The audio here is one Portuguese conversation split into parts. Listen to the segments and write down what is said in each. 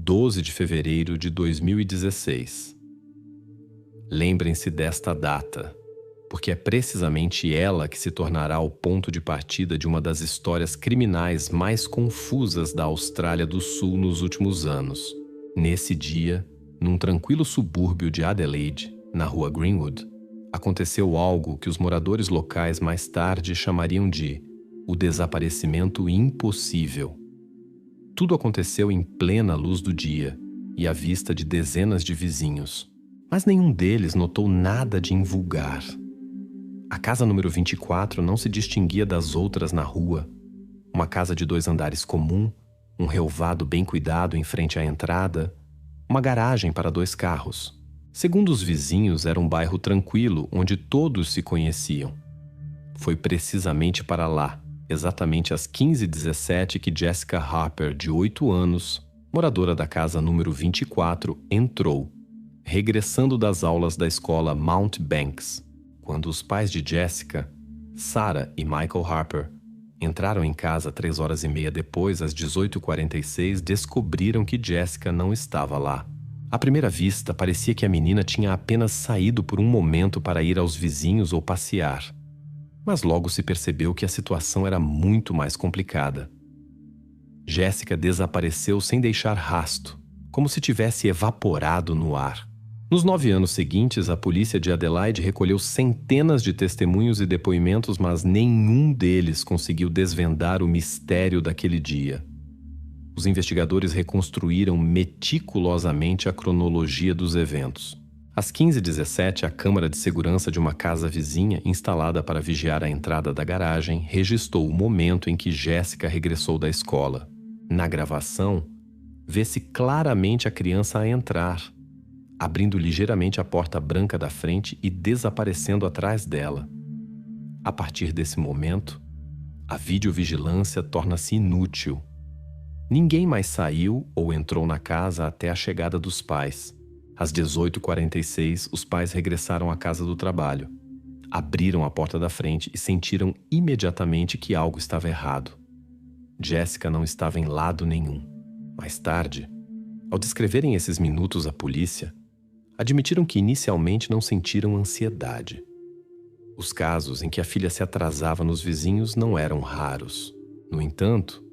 12 de fevereiro de 2016. Lembrem-se desta data, porque é precisamente ela que se tornará o ponto de partida de uma das histórias criminais mais confusas da Austrália do Sul nos últimos anos. Nesse dia, num tranquilo subúrbio de Adelaide, na rua Greenwood, aconteceu algo que os moradores locais mais tarde chamariam de o desaparecimento impossível. Tudo aconteceu em plena luz do dia e à vista de dezenas de vizinhos, mas nenhum deles notou nada de invulgar. A casa número 24 não se distinguia das outras na rua. Uma casa de 2 andares comum, um relvado bem cuidado em frente à entrada, uma garagem para 2 carros. Segundo os vizinhos, era um bairro tranquilo onde todos se conheciam. Foi precisamente para lá, exatamente às 15h17, que Jessica Harper, de 8 anos, moradora da casa número 24, entrou, regressando das aulas da escola Mount Banks, quando os pais de Jessica, Sarah e Michael Harper, entraram em casa 3h30 depois, às 18h46, descobriram que Jessica não estava lá. À primeira vista, parecia que a menina tinha apenas saído por um momento para ir aos vizinhos ou passear. Mas logo se percebeu que a situação era muito mais complicada. Jessica desapareceu sem deixar rasto, como se tivesse evaporado no ar. Nos 9 anos seguintes, a polícia de Adelaide recolheu centenas de testemunhos e depoimentos, mas nenhum deles conseguiu desvendar o mistério daquele dia. Os investigadores reconstruíram meticulosamente a cronologia dos eventos. Às 15h17, a câmara de segurança de uma casa vizinha, instalada para vigiar a entrada da garagem, registrou o momento em que Jessica regressou da escola. Na gravação, vê-se claramente a criança a entrar, abrindo ligeiramente a porta branca da frente e desaparecendo atrás dela. A partir desse momento, a videovigilância torna-se inútil. Ninguém mais saiu ou entrou na casa até a chegada dos pais. Às 18h46, os pais regressaram à casa do trabalho. Abriram a porta da frente e sentiram imediatamente que algo estava errado. Jessica não estava em lado nenhum. Mais tarde, ao descreverem esses minutos à polícia, admitiram que inicialmente não sentiram ansiedade. Os casos em que a filha se atrasava nos vizinhos não eram raros. No entanto,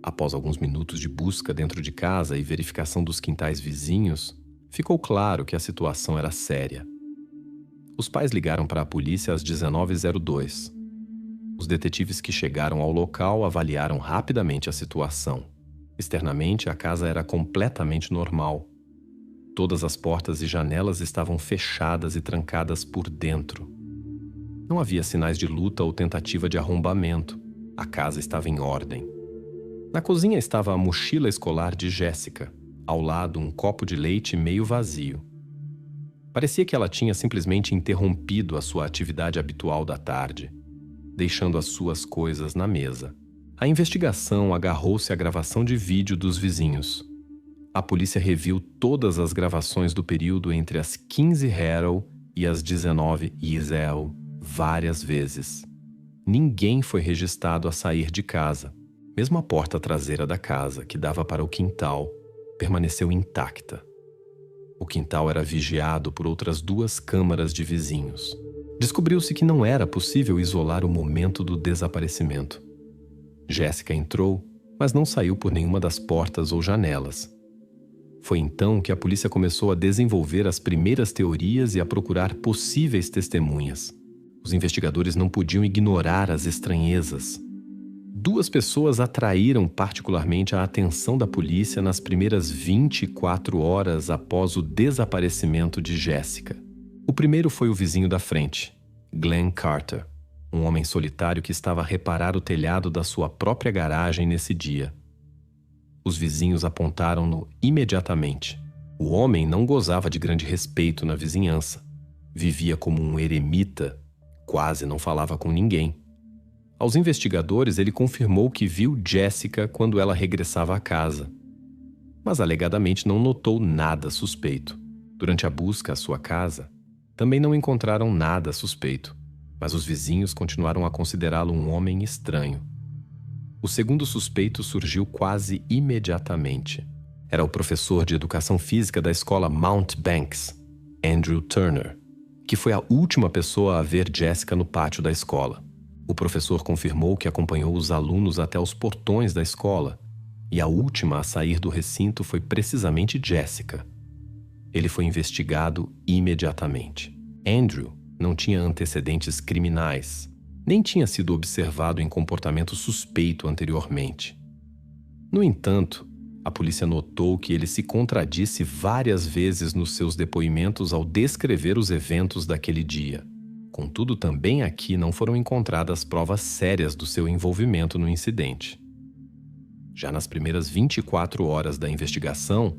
após alguns minutos de busca dentro de casa e verificação dos quintais vizinhos, ficou claro que a situação era séria. Os pais ligaram para a polícia às 19h02. Os detetives que chegaram ao local avaliaram rapidamente a situação. Externamente, a casa era completamente normal. Todas as portas e janelas estavam fechadas e trancadas por dentro. Não havia sinais de luta ou tentativa de arrombamento. A casa estava em ordem. Na cozinha estava a mochila escolar de Jessica, ao lado um copo de leite meio vazio. Parecia que ela tinha simplesmente interrompido a sua atividade habitual da tarde, deixando as suas coisas na mesa. A investigação agarrou-se à gravação de vídeo dos vizinhos. A polícia reviu todas as gravações do período entre as 15 Harold e as 19 Isel várias vezes. Ninguém foi registrado a sair de casa. Mesmo a porta traseira da casa, que dava para o quintal, permaneceu intacta. O quintal era vigiado por outras 2 câmaras de vizinhos. Descobriu-se que não era possível isolar o momento do desaparecimento. Jessica entrou, mas não saiu por nenhuma das portas ou janelas. Foi então que a polícia começou a desenvolver as primeiras teorias e a procurar possíveis testemunhas. Os investigadores não podiam ignorar as estranhezas. 2 pessoas atraíram particularmente a atenção da polícia nas primeiras 24 horas após o desaparecimento de Jessica. O primeiro foi o vizinho da frente, Glenn Carter, um homem solitário que estava a reparar o telhado da sua própria garagem nesse dia. Os vizinhos apontaram-no imediatamente. O homem não gozava de grande respeito na vizinhança. Vivia como um eremita, quase não falava com ninguém. Aos investigadores, ele confirmou que viu Jessica quando ela regressava à casa, mas alegadamente não notou nada suspeito. Durante a busca à sua casa, também não encontraram nada suspeito, mas os vizinhos continuaram a considerá-lo um homem estranho. O segundo suspeito surgiu quase imediatamente. Era o professor de educação física da escola Mount Banks, Andrew Turner, que foi a última pessoa a ver Jessica no pátio da escola. O professor confirmou que acompanhou os alunos até os portões da escola, e a última a sair do recinto foi precisamente Jessica. Ele foi investigado imediatamente. Andrew não tinha antecedentes criminais, nem tinha sido observado em comportamento suspeito anteriormente. No entanto, a polícia notou que ele se contradisse várias vezes nos seus depoimentos ao descrever os eventos daquele dia. Contudo, também aqui não foram encontradas provas sérias do seu envolvimento no incidente. Já nas primeiras 24 horas da investigação,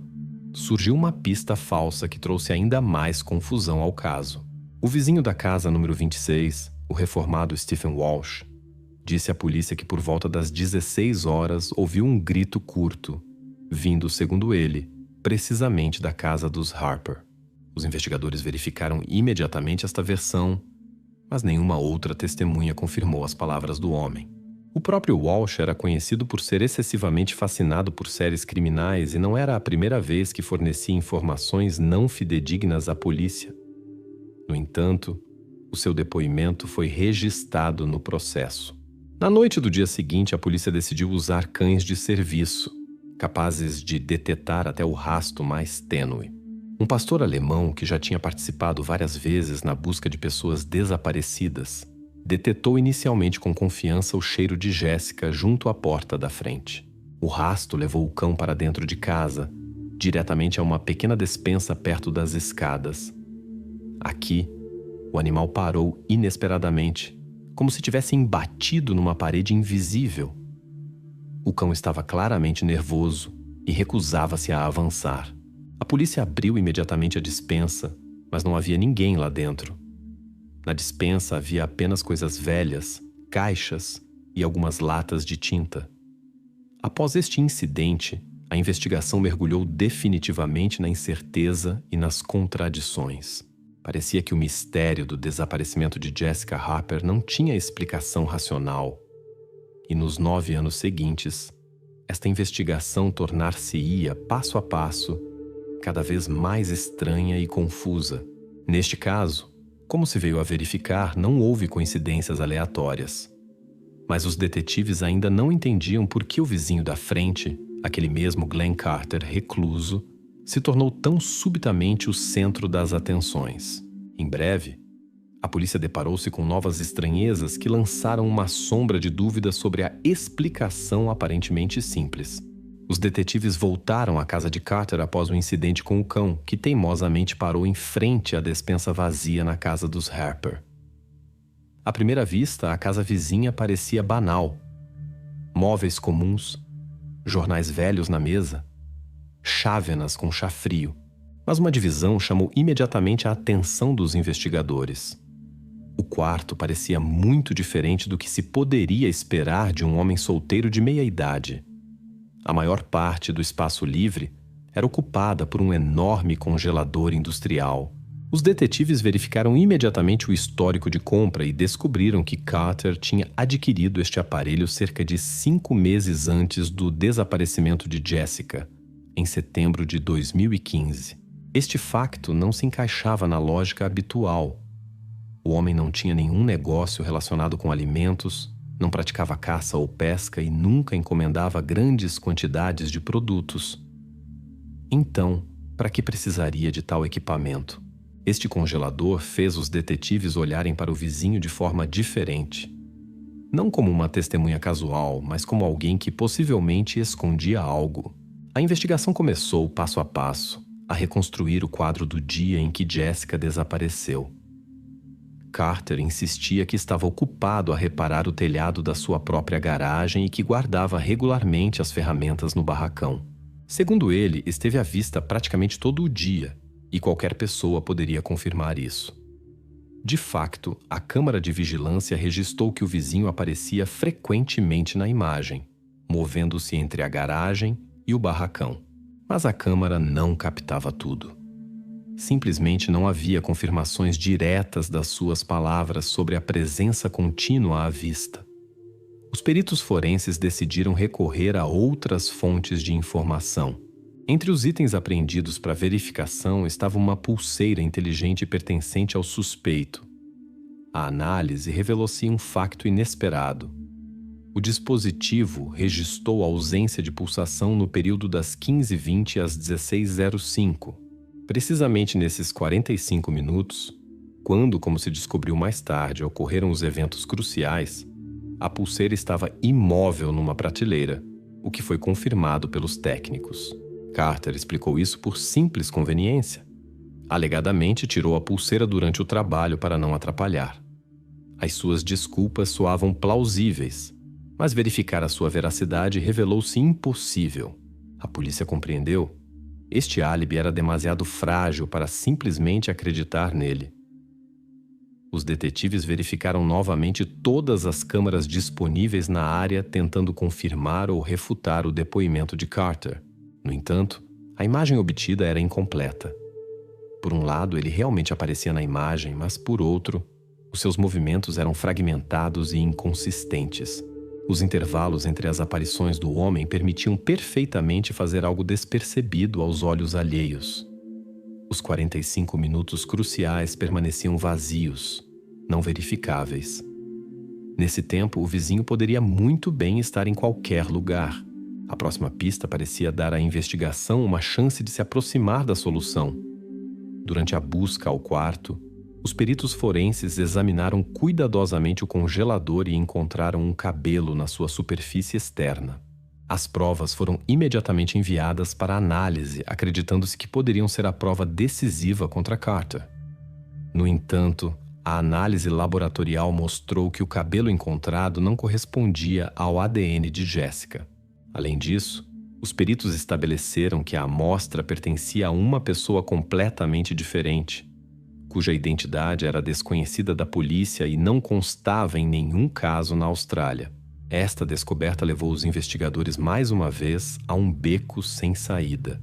surgiu uma pista falsa que trouxe ainda mais confusão ao caso. O vizinho da casa número 26, o reformado Stephen Walsh, disse à polícia que por volta das 16 horas ouviu um grito curto, vindo, segundo ele, precisamente da casa dos Harper. Os investigadores verificaram imediatamente esta versão, mas nenhuma outra testemunha confirmou as palavras do homem. O próprio Walsh era conhecido por ser excessivamente fascinado por séries criminais e não era a primeira vez que fornecia informações não fidedignas à polícia. No entanto, o seu depoimento foi registrado no processo. Na noite do dia seguinte, a polícia decidiu usar cães de serviço, capazes de detetar até o rastro mais tênue. Um pastor alemão que já tinha participado várias vezes na busca de pessoas desaparecidas, detetou inicialmente com confiança o cheiro de Jessica junto à porta da frente. O rastro levou o cão para dentro de casa, diretamente a uma pequena despensa perto das escadas. Aqui, o animal parou inesperadamente, como se tivesse embatido numa parede invisível. O cão estava claramente nervoso e recusava-se a avançar. A polícia abriu imediatamente a despensa, mas não havia ninguém lá dentro. Na despensa havia apenas coisas velhas, caixas e algumas latas de tinta. Após este incidente, a investigação mergulhou definitivamente na incerteza e nas contradições. Parecia que o mistério do desaparecimento de Jessica Harper não tinha explicação racional. E nos 9 anos seguintes, esta investigação tornar-se-ia, passo a passo, cada vez mais estranha e confusa. Neste caso, como se veio a verificar, não houve coincidências aleatórias. Mas os detetives ainda não entendiam por que o vizinho da frente, aquele mesmo Glenn Carter recluso, se tornou tão subitamente o centro das atenções. Em breve, a polícia deparou-se com novas estranhezas que lançaram uma sombra de dúvida sobre a explicação aparentemente simples. Os detetives voltaram à casa de Carter após o incidente com o cão, que teimosamente parou em frente à despensa vazia na casa dos Harper. À primeira vista, a casa vizinha parecia banal. Móveis comuns, jornais velhos na mesa, chávenas com chá frio. Mas uma divisão chamou imediatamente a atenção dos investigadores. O quarto parecia muito diferente do que se poderia esperar de um homem solteiro de meia-idade. A maior parte do espaço livre era ocupada por um enorme congelador industrial. Os detetives verificaram imediatamente o histórico de compra e descobriram que Carter tinha adquirido este aparelho cerca de 5 meses antes do desaparecimento de Jessica, em setembro de 2015. Este facto não se encaixava na lógica habitual. O homem não tinha nenhum negócio relacionado com alimentos, não praticava caça ou pesca e nunca encomendava grandes quantidades de produtos. Então, para que precisaria de tal equipamento? Este congelador fez os detetives olharem para o vizinho de forma diferente. Não como uma testemunha casual, mas como alguém que possivelmente escondia algo. A investigação começou, passo a passo, a reconstruir o quadro do dia em que Jessica desapareceu. Carter insistia que estava ocupado a reparar o telhado da sua própria garagem e que guardava regularmente as ferramentas no barracão. Segundo ele, esteve à vista praticamente todo o dia, e qualquer pessoa poderia confirmar isso. De facto, a câmara de vigilância registrou que o vizinho aparecia frequentemente na imagem, movendo-se entre a garagem e o barracão. Mas a câmara não captava tudo. Simplesmente não havia confirmações diretas das suas palavras sobre a presença contínua à vista. Os peritos forenses decidiram recorrer a outras fontes de informação. Entre os itens apreendidos para verificação estava uma pulseira inteligente pertencente ao suspeito. A análise revelou-se um facto inesperado. O dispositivo registrou a ausência de pulsação no período das 15h20 às 16h05. Precisamente nesses 45 minutos, quando, como se descobriu mais tarde, ocorreram os eventos cruciais, a pulseira estava imóvel numa prateleira, o que foi confirmado pelos técnicos. Carter explicou isso por simples conveniência. Alegadamente tirou a pulseira durante o trabalho para não atrapalhar. As suas desculpas soavam plausíveis, mas verificar a sua veracidade revelou-se impossível. A polícia compreendeu. Este álibi era demasiado frágil para simplesmente acreditar nele. Os detetives verificaram novamente todas as câmaras disponíveis na área, tentando confirmar ou refutar o depoimento de Carter. No entanto, a imagem obtida era incompleta. Por um lado, ele realmente aparecia na imagem, mas por outro, os seus movimentos eram fragmentados e inconsistentes. Os intervalos entre as aparições do homem permitiam perfeitamente fazer algo despercebido aos olhos alheios. Os 45 minutos cruciais permaneciam vazios, não verificáveis. Nesse tempo, o vizinho poderia muito bem estar em qualquer lugar. A próxima pista parecia dar à investigação uma chance de se aproximar da solução. Durante a busca ao quarto, os peritos forenses examinaram cuidadosamente o congelador e encontraram um cabelo na sua superfície externa. As provas foram imediatamente enviadas para análise, acreditando-se que poderiam ser a prova decisiva contra Carter. No entanto, a análise laboratorial mostrou que o cabelo encontrado não correspondia ao ADN de Jessica. Além disso, os peritos estabeleceram que a amostra pertencia a uma pessoa completamente diferente, cuja identidade era desconhecida da polícia e não constava em nenhum caso na Austrália. Esta descoberta levou os investigadores mais uma vez a um beco sem saída.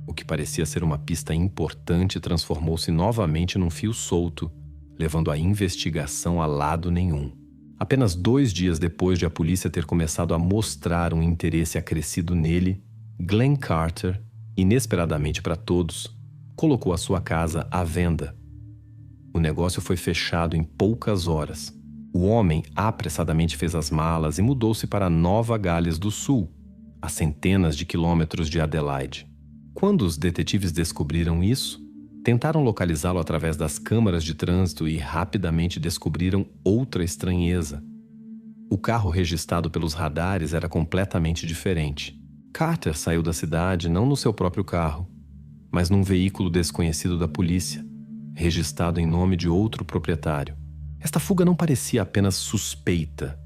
O que parecia ser uma pista importante transformou-se novamente num fio solto, levando a investigação a lado nenhum. Apenas 2 dias depois de a polícia ter começado a mostrar um interesse acrescido nele, Glenn Carter, inesperadamente para todos, colocou a sua casa à venda. O negócio foi fechado em poucas horas. O homem apressadamente fez as malas e mudou-se para Nova Gales do Sul, a centenas de quilômetros de Adelaide. Quando os detetives descobriram isso, tentaram localizá-lo através das câmaras de trânsito e rapidamente descobriram outra estranheza. O carro registrado pelos radares era completamente diferente. Carter saiu da cidade não no seu próprio carro, mas num veículo desconhecido da polícia, registrado em nome de outro proprietário. Esta fuga não parecia apenas suspeita,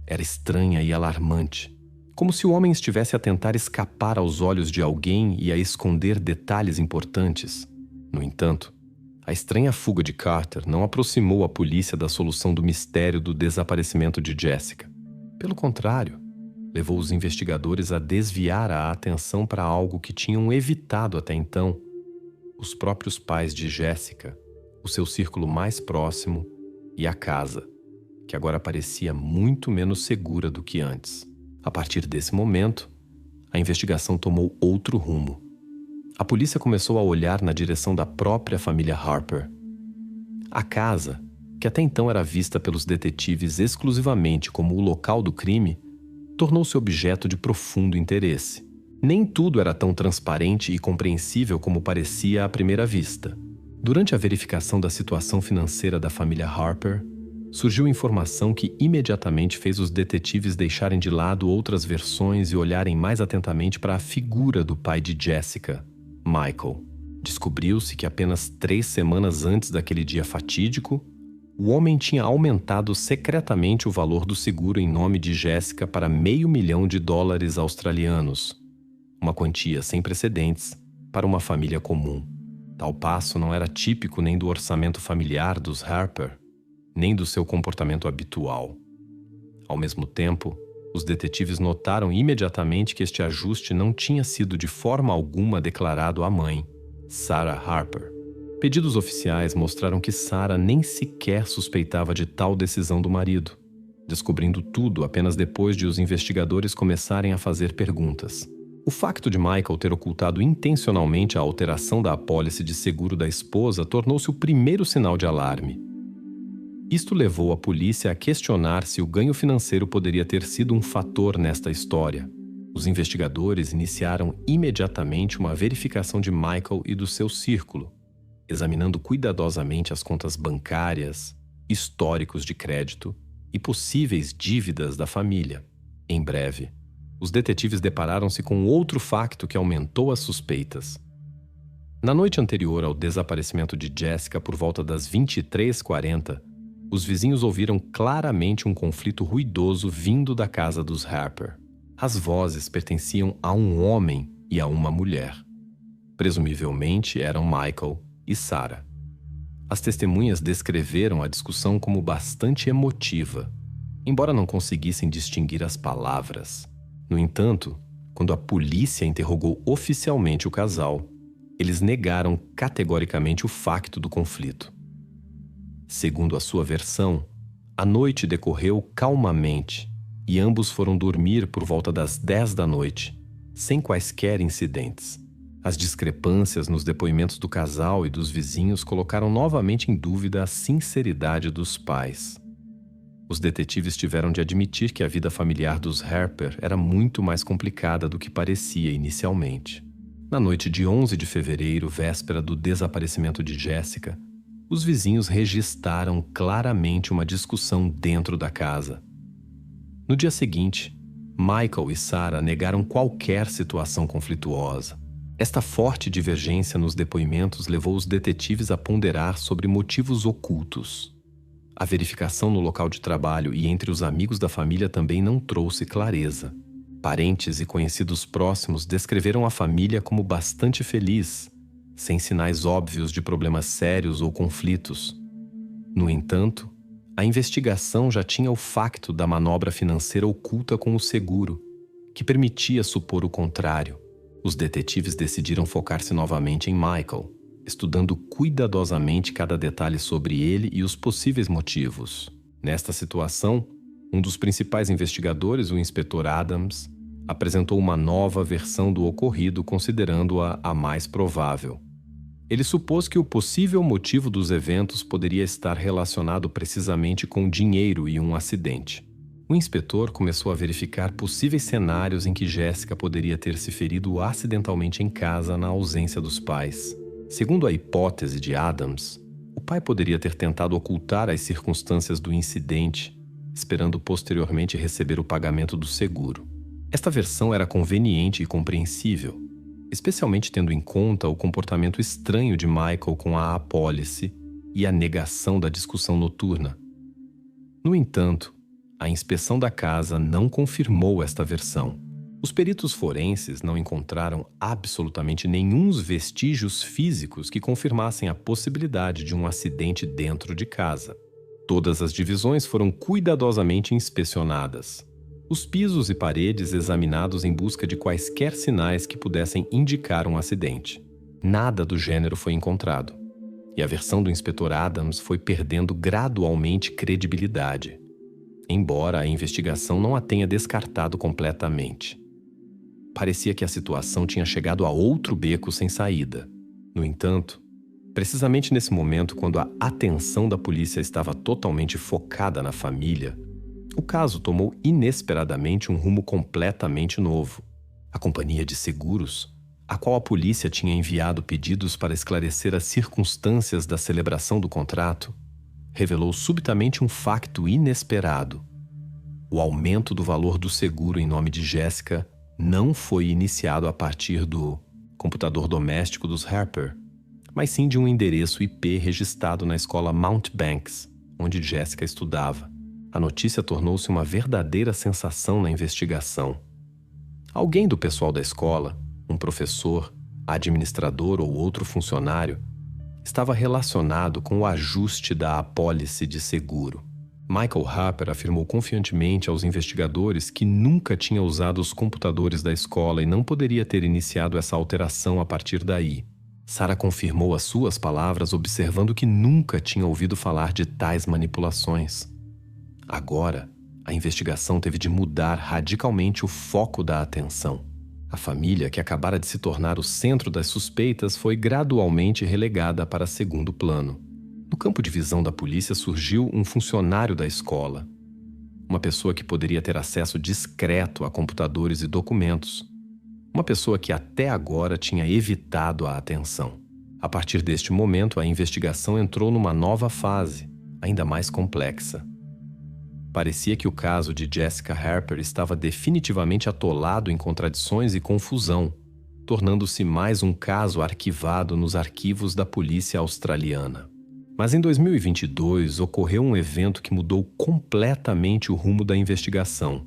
era estranha e alarmante, como se o homem estivesse a tentar escapar aos olhos de alguém e a esconder detalhes importantes. No entanto, a estranha fuga de Carter não aproximou a polícia da solução do mistério do desaparecimento de Jessica. Pelo contrário, levou os investigadores a desviar a atenção para algo que tinham evitado até então: os próprios pais de Jessica, o seu círculo mais próximo e a casa, que agora parecia muito menos segura do que antes. A partir desse momento, a investigação tomou outro rumo. A polícia começou a olhar na direção da própria família Harper. A casa, que até então era vista pelos detetives exclusivamente como o local do crime, tornou-se objeto de profundo interesse. Nem tudo era tão transparente e compreensível como parecia à primeira vista. Durante a verificação da situação financeira da família Harper, surgiu informação que imediatamente fez os detetives deixarem de lado outras versões e olharem mais atentamente para a figura do pai de Jessica, Michael. Descobriu-se que apenas 3 semanas antes daquele dia fatídico, o homem tinha aumentado secretamente o valor do seguro em nome de Jessica para $500 mil australianos, uma quantia sem precedentes para uma família comum. Tal passo não era típico nem do orçamento familiar dos Harper, nem do seu comportamento habitual. Ao mesmo tempo, os detetives notaram imediatamente que este ajuste não tinha sido de forma alguma declarado à mãe, Sarah Harper. Pedidos oficiais mostraram que Sarah nem sequer suspeitava de tal decisão do marido, descobrindo tudo apenas depois de os investigadores começarem a fazer perguntas. O facto de Michael ter ocultado intencionalmente a alteração da apólice de seguro da esposa tornou-se o primeiro sinal de alarme. Isto levou a polícia a questionar se o ganho financeiro poderia ter sido um fator nesta história. Os investigadores iniciaram imediatamente uma verificação de Michael e do seu círculo, examinando cuidadosamente as contas bancárias, históricos de crédito e possíveis dívidas da família. Em breve, os detetives depararam-se com outro facto que aumentou as suspeitas. Na noite anterior ao desaparecimento de Jessica, por volta das 23h40, os vizinhos ouviram claramente um conflito ruidoso vindo da casa dos Harper. As vozes pertenciam a um homem e a uma mulher. Presumivelmente eram Michael e Sarah. As testemunhas descreveram a discussão como bastante emotiva, embora não conseguissem distinguir as palavras. No entanto, quando a polícia interrogou oficialmente o casal, eles negaram categoricamente o facto do conflito. Segundo a sua versão, a noite decorreu calmamente e ambos foram dormir por volta das 10 da noite, sem quaisquer incidentes. As discrepâncias nos depoimentos do casal e dos vizinhos colocaram novamente em dúvida a sinceridade dos pais. Os detetives tiveram de admitir que a vida familiar dos Harper era muito mais complicada do que parecia inicialmente. Na noite de 11 de fevereiro, véspera do desaparecimento de Jessica, os vizinhos registaram claramente uma discussão dentro da casa. No dia seguinte, Michael e Sarah negaram qualquer situação conflituosa. Esta forte divergência nos depoimentos levou os detetives a ponderar sobre motivos ocultos. A verificação no local de trabalho e entre os amigos da família também não trouxe clareza. Parentes e conhecidos próximos descreveram a família como bastante feliz, sem sinais óbvios de problemas sérios ou conflitos. No entanto, a investigação já tinha o facto da manobra financeira oculta com o seguro, que permitia supor o contrário. Os detetives decidiram focar-se novamente em Michael, estudando cuidadosamente cada detalhe sobre ele e os possíveis motivos. Nesta situação, um dos principais investigadores, o inspetor Adams, apresentou uma nova versão do ocorrido, considerando-a a mais provável. Ele supôs que o possível motivo dos eventos poderia estar relacionado precisamente com dinheiro e um acidente. O inspetor começou a verificar possíveis cenários em que Jessica poderia ter se ferido acidentalmente em casa na ausência dos pais. Segundo a hipótese de Adams, o pai poderia ter tentado ocultar as circunstâncias do incidente, esperando posteriormente receber o pagamento do seguro. Esta versão era conveniente e compreensível, especialmente tendo em conta o comportamento estranho de Michael com a apólice e a negação da discussão noturna. No entanto, a inspeção da casa não confirmou esta versão. Os peritos forenses não encontraram absolutamente nenhum vestígios físicos que confirmassem a possibilidade de um acidente dentro de casa. Todas as divisões foram cuidadosamente inspecionadas. Os pisos e paredes examinados em busca de quaisquer sinais que pudessem indicar um acidente. Nada do gênero foi encontrado, e a versão do inspetor Adams foi perdendo gradualmente credibilidade, embora a investigação não a tenha descartado completamente. Parecia que a situação tinha chegado a outro beco sem saída. No entanto, precisamente nesse momento, quando a atenção da polícia estava totalmente focada na família, o caso tomou inesperadamente um rumo completamente novo. A companhia de seguros, a qual a polícia tinha enviado pedidos para esclarecer as circunstâncias da celebração do contrato, revelou subitamente um facto inesperado. O aumento do valor do seguro em nome de Jessica não foi iniciado a partir do computador doméstico dos Harper, mas sim de um endereço IP registrado na escola Mount Banks, onde Jessica estudava. A notícia tornou-se uma verdadeira sensação na investigação. Alguém do pessoal da escola, um professor, administrador ou outro funcionário, estava relacionado com o ajuste da apólice de seguro. Michael Harper afirmou confiantemente aos investigadores que nunca tinha usado os computadores da escola e não poderia ter iniciado essa alteração a partir daí. Sarah confirmou as suas palavras, observando que nunca tinha ouvido falar de tais manipulações. Agora, a investigação teve de mudar radicalmente o foco da atenção. A família, que acabara de se tornar o centro das suspeitas, foi gradualmente relegada para segundo plano. No campo de visão da polícia surgiu um funcionário da escola, uma pessoa que poderia ter acesso discreto a computadores e documentos, uma pessoa que até agora tinha evitado a atenção. A partir deste momento, a investigação entrou numa nova fase, ainda mais complexa. Parecia que o caso de Jessica Harper estava definitivamente atolado em contradições e confusão, tornando-se mais um caso arquivado nos arquivos da polícia australiana. Mas em 2022 ocorreu um evento que mudou completamente o rumo da investigação.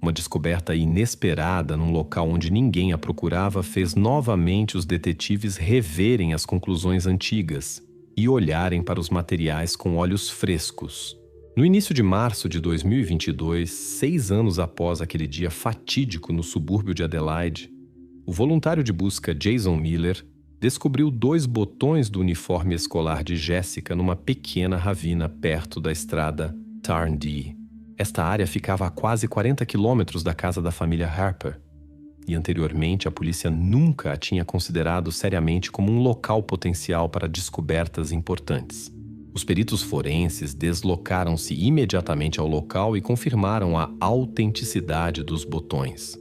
Uma descoberta inesperada num local onde ninguém a procurava fez novamente os detetives reverem as conclusões antigas e olharem para os materiais com olhos frescos. No início de março de 2022, 6 anos após aquele dia fatídico no subúrbio de Adelaide, o voluntário de busca Jason Miller descobriu 2 botões do uniforme escolar de Jessica numa pequena ravina perto da estrada Tarndee. Esta área ficava a quase 40 quilômetros da casa da família Harper, e anteriormente a polícia nunca a tinha considerado seriamente como um local potencial para descobertas importantes. Os peritos forenses deslocaram-se imediatamente ao local e confirmaram a autenticidade dos botões.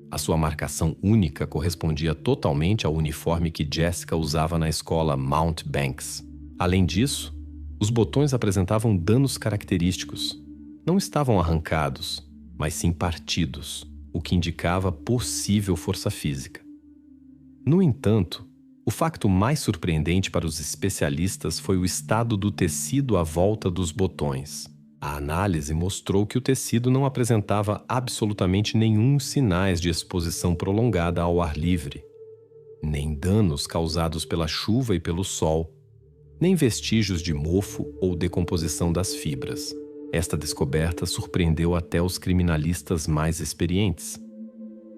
A sua marcação única correspondia totalmente ao uniforme que Jessica usava na escola Mount Banks. Além disso, os botões apresentavam danos característicos. Não estavam arrancados, mas sim partidos, o que indicava possível força física. No entanto, o facto mais surpreendente para os especialistas foi o estado do tecido à volta dos botões. A análise mostrou que o tecido não apresentava absolutamente nenhum sinais de exposição prolongada ao ar livre, nem danos causados pela chuva e pelo sol, nem vestígios de mofo ou decomposição das fibras. Esta descoberta surpreendeu até os criminalistas mais experientes.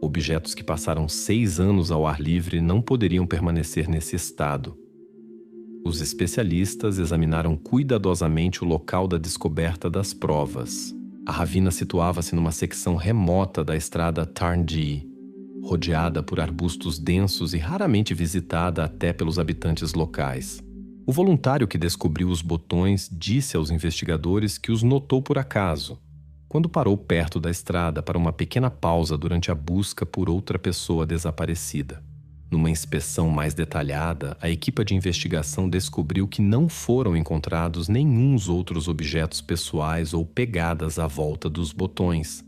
Objetos que passaram 6 anos ao ar livre não poderiam permanecer nesse estado. Os especialistas examinaram cuidadosamente o local da descoberta das provas. A ravina situava-se numa secção remota da estrada Tarndee, rodeada por arbustos densos e raramente visitada até pelos habitantes locais. O voluntário que descobriu os botões disse aos investigadores que os notou por acaso, quando parou perto da estrada para uma pequena pausa durante a busca por outra pessoa desaparecida. Numa inspeção mais detalhada, a equipe de investigação descobriu que não foram encontrados nenhuns outros objetos pessoais ou pegadas à volta dos botões,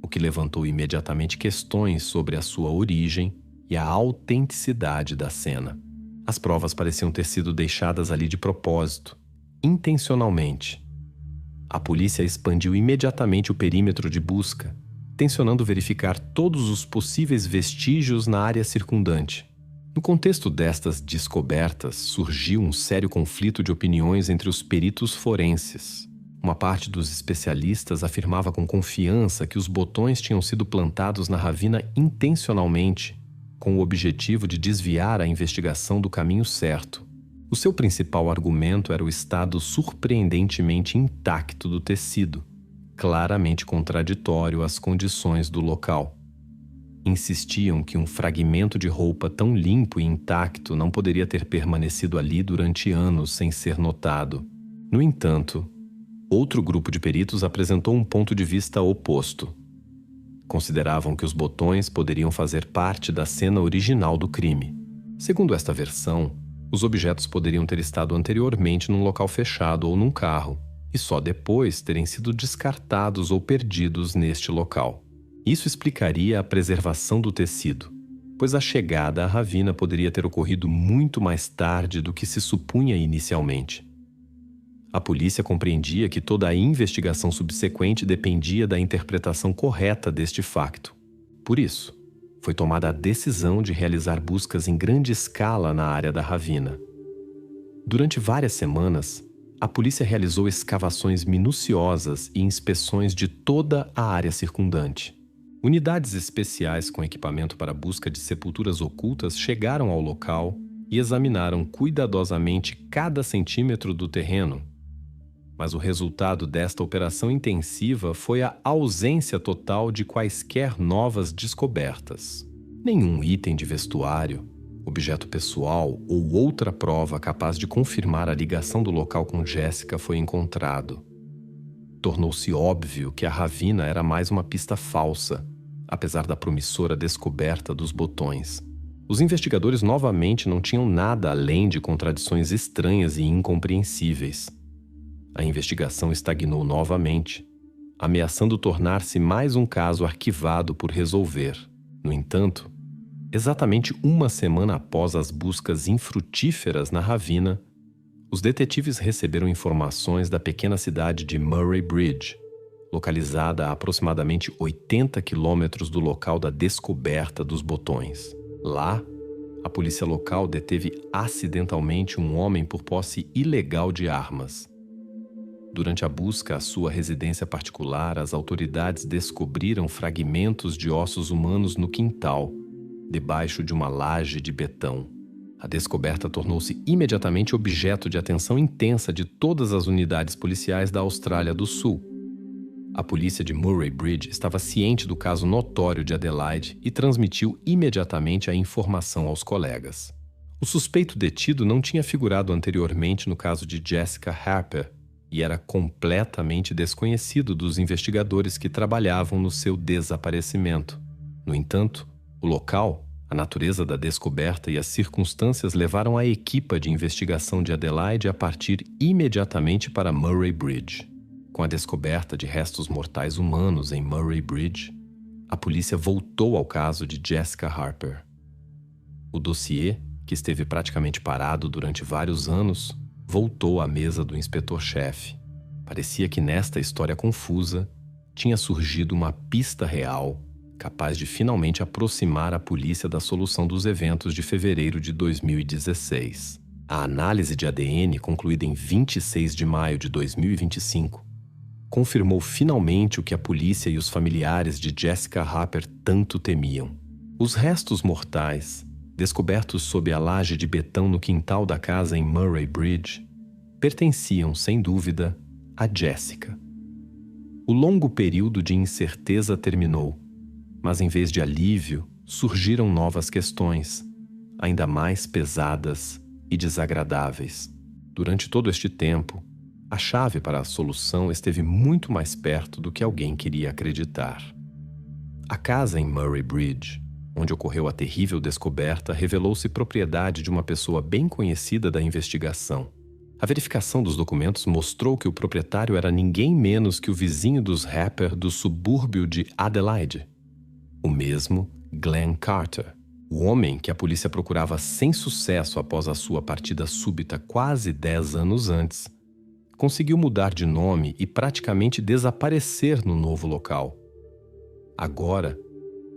o que levantou imediatamente questões sobre a sua origem e a autenticidade da cena. As provas pareciam ter sido deixadas ali de propósito, intencionalmente. A polícia expandiu imediatamente o perímetro de busca, tencionando verificar todos os possíveis vestígios na área circundante. No contexto destas descobertas, surgiu um sério conflito de opiniões entre os peritos forenses. Uma parte dos especialistas afirmava com confiança que os botões tinham sido plantados na ravina intencionalmente, com o objetivo de desviar a investigação do caminho certo. O seu principal argumento era o estado surpreendentemente intacto do tecido, claramente contraditório às condições do local. Insistiam que um fragmento de roupa tão limpo e intacto não poderia ter permanecido ali durante anos sem ser notado. No entanto, outro grupo de peritos apresentou um ponto de vista oposto. Consideravam que os botões poderiam fazer parte da cena original do crime. Segundo esta versão, os objetos poderiam ter estado anteriormente num local fechado ou num carro, e só depois terem sido descartados ou perdidos neste local. Isso explicaria a preservação do tecido, pois a chegada à ravina poderia ter ocorrido muito mais tarde do que se supunha inicialmente. A polícia compreendia que toda a investigação subsequente dependia da interpretação correta deste facto. Por isso, foi tomada a decisão de realizar buscas em grande escala na área da ravina. Durante várias semanas, a polícia realizou escavações minuciosas e inspeções de toda a área circundante. Unidades especiais com equipamento para busca de sepulturas ocultas chegaram ao local e examinaram cuidadosamente cada centímetro do terreno, mas o resultado desta operação intensiva foi a ausência total de quaisquer novas descobertas. Nenhum item de vestuário, objeto pessoal ou outra prova capaz de confirmar a ligação do local com Jessica foi encontrado. Tornou-se óbvio que a Ravina era mais uma pista falsa, apesar da promissora descoberta dos botões. Os investigadores novamente não tinham nada além de contradições estranhas e incompreensíveis. A investigação estagnou novamente, ameaçando tornar-se mais um caso arquivado por resolver. No entanto, exatamente uma semana após as buscas infrutíferas na Ravina, os detetives receberam informações da pequena cidade de Murray Bridge, localizada a aproximadamente 80 quilômetros do local da descoberta dos botões. Lá, a polícia local deteve acidentalmente um homem por posse ilegal de armas. Durante a busca à sua residência particular, as autoridades descobriram fragmentos de ossos humanos no quintal, debaixo de uma laje de betão. A descoberta tornou-se imediatamente objeto de atenção intensa de todas as unidades policiais da Austrália do Sul. A polícia de Murray Bridge estava ciente do caso notório de Adelaide e transmitiu imediatamente a informação aos colegas. O suspeito detido não tinha figurado anteriormente no caso de Jessica Harper e era completamente desconhecido dos investigadores que trabalhavam no seu desaparecimento. No entanto, o local, a natureza da descoberta e as circunstâncias levaram a equipa de investigação de Adelaide a partir imediatamente para Murray Bridge. Com a descoberta de restos mortais humanos em Murray Bridge, a polícia voltou ao caso de Jessica Harper. O dossiê, que esteve praticamente parado durante vários anos, voltou à mesa do inspetor-chefe. Parecia que nesta história confusa tinha surgido uma pista real capaz de finalmente aproximar a polícia da solução dos eventos de fevereiro de 2016. A análise de ADN, concluída em 26 de maio de 2025, confirmou finalmente o que a polícia e os familiares de Jessica Harper tanto temiam. Os restos mortais, descobertos sob a laje de betão no quintal da casa em Murray Bridge, pertenciam, sem dúvida, a Jessica. O longo período de incerteza terminou, mas em vez de alívio, surgiram novas questões, ainda mais pesadas e desagradáveis. Durante todo este tempo, a chave para a solução esteve muito mais perto do que alguém queria acreditar. A casa em Murray Bridge, onde ocorreu a terrível descoberta, revelou-se propriedade de uma pessoa bem conhecida da investigação. A verificação dos documentos mostrou que o proprietário era ninguém menos que o vizinho dos Harper do subúrbio de Adelaide, o mesmo Glenn Carter, o homem que a polícia procurava sem sucesso após a sua partida súbita quase 10 anos antes. Conseguiu mudar de nome e praticamente desaparecer no novo local. Agora,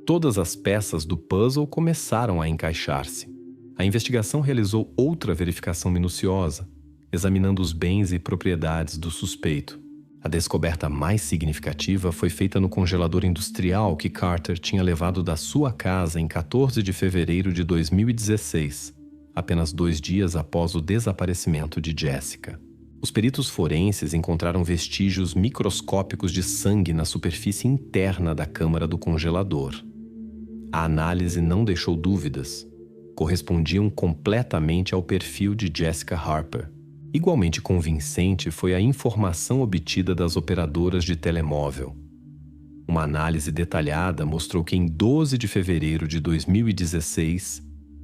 todas as peças do puzzle começaram a encaixar-se. A investigação realizou outra verificação minuciosa, examinando os bens e propriedades do suspeito. A descoberta mais significativa foi feita no congelador industrial que Carter tinha levado da sua casa em 14 de fevereiro de 2016, apenas 2 dias após o desaparecimento de Jessica. Os peritos forenses encontraram vestígios microscópicos de sangue na superfície interna da câmara do congelador. A análise não deixou dúvidas. Correspondiam completamente ao perfil de Jessica Harper. Igualmente convincente foi a informação obtida das operadoras de telemóvel. Uma análise detalhada mostrou que em 12 de fevereiro de 2016,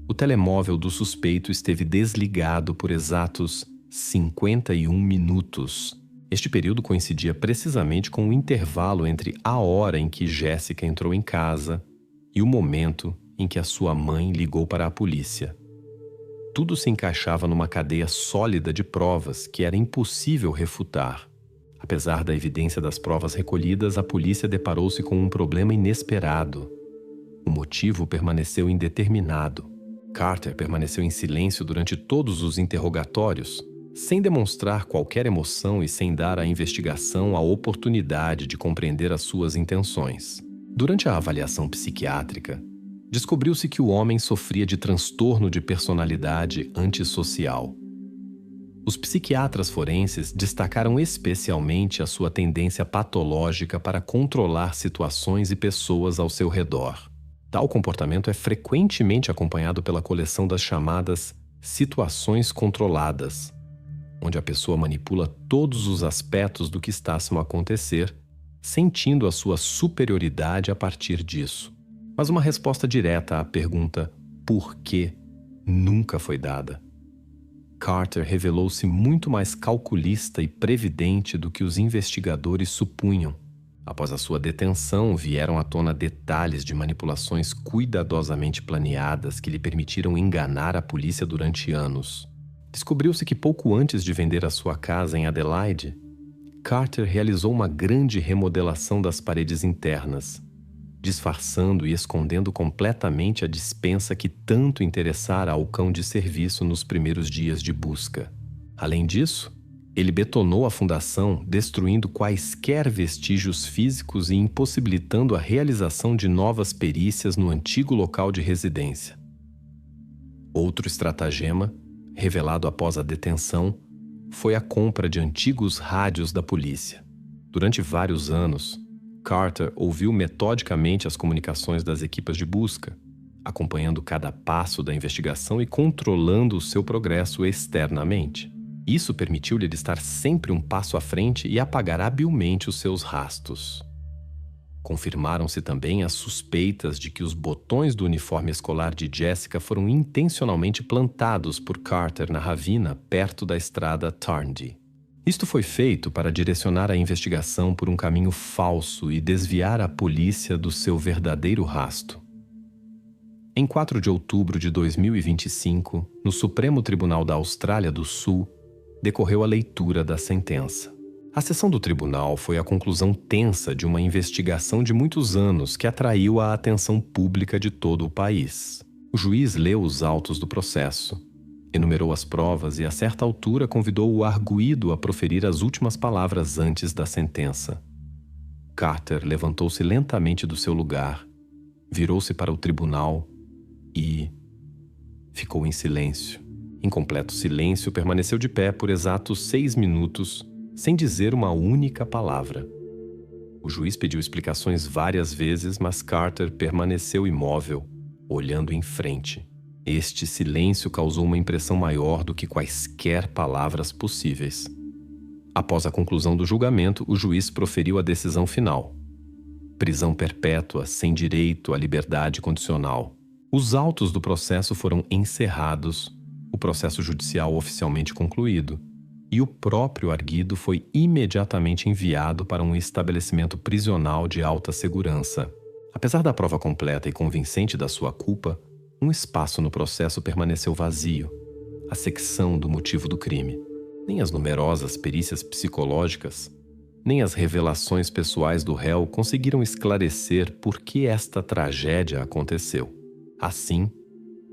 o telemóvel do suspeito esteve desligado por exatos 51 minutos. Este período coincidia precisamente com o intervalo entre a hora em que Jessica entrou em casa e o momento em que a sua mãe ligou para a polícia. Tudo se encaixava numa cadeia sólida de provas que era impossível refutar. Apesar da evidência das provas recolhidas, a polícia deparou-se com um problema inesperado. O motivo permaneceu indeterminado. Carter permaneceu em silêncio durante todos os interrogatórios, sem demonstrar qualquer emoção e sem dar à investigação a oportunidade de compreender as suas intenções. Durante a avaliação psiquiátrica, descobriu-se que o homem sofria de transtorno de personalidade antissocial. Os psiquiatras forenses destacaram especialmente a sua tendência patológica para controlar situações e pessoas ao seu redor. Tal comportamento é frequentemente acompanhado pela coleção das chamadas situações controladas, onde a pessoa manipula todos os aspectos do que está a acontecer, sentindo a sua superioridade a partir disso. Mas uma resposta direta à pergunta "por quê?" nunca foi dada. Carter revelou-se muito mais calculista e previdente do que os investigadores supunham. Após a sua detenção, vieram à tona detalhes de manipulações cuidadosamente planeadas que lhe permitiram enganar a polícia durante anos. Descobriu-se que pouco antes de vender a sua casa em Adelaide, Carter realizou uma grande remodelação das paredes internas, disfarçando e escondendo completamente a despensa que tanto interessara ao cão de serviço nos primeiros dias de busca. Além disso, ele betonou a fundação, destruindo quaisquer vestígios físicos e impossibilitando a realização de novas perícias no antigo local de residência. Outro estratagema, revelado após a detenção, foi a compra de antigos rádios da polícia. Durante vários anos, Carter ouviu metodicamente as comunicações das equipas de busca, acompanhando cada passo da investigação e controlando o seu progresso externamente. Isso permitiu-lhe estar sempre um passo à frente e apagar habilmente os seus rastros. Confirmaram-se também as suspeitas de que os botões do uniforme escolar de Jessica foram intencionalmente plantados por Carter na ravina perto da estrada Tarndie. Isto foi feito para direcionar a investigação por um caminho falso e desviar a polícia do seu verdadeiro rasto. Em 4 de outubro de 2025, no Supremo Tribunal da Austrália do Sul, decorreu a leitura da sentença. A sessão do tribunal foi a conclusão tensa de uma investigação de muitos anos que atraiu a atenção pública de todo o país. O juiz leu os autos do processo, enumerou as provas e, a certa altura, convidou o arguido a proferir as últimas palavras antes da sentença. Carter levantou-se lentamente do seu lugar, virou-se para o tribunal e ficou em silêncio. Em completo silêncio, permaneceu de pé por exatos 6 minutos, sem dizer uma única palavra. O juiz pediu explicações várias vezes, mas Carter permaneceu imóvel, olhando em frente. Este silêncio causou uma impressão maior do que quaisquer palavras possíveis. Após a conclusão do julgamento, o juiz proferiu a decisão final: prisão perpétua sem direito à liberdade condicional. Os autos do processo foram encerrados, o processo judicial oficialmente concluído, e o próprio arguido foi imediatamente enviado para um estabelecimento prisional de alta segurança. Apesar da prova completa e convincente da sua culpa, um espaço no processo permaneceu vazio: a secção do motivo do crime. Nem as numerosas perícias psicológicas, nem as revelações pessoais do réu conseguiram esclarecer por que esta tragédia aconteceu. Assim,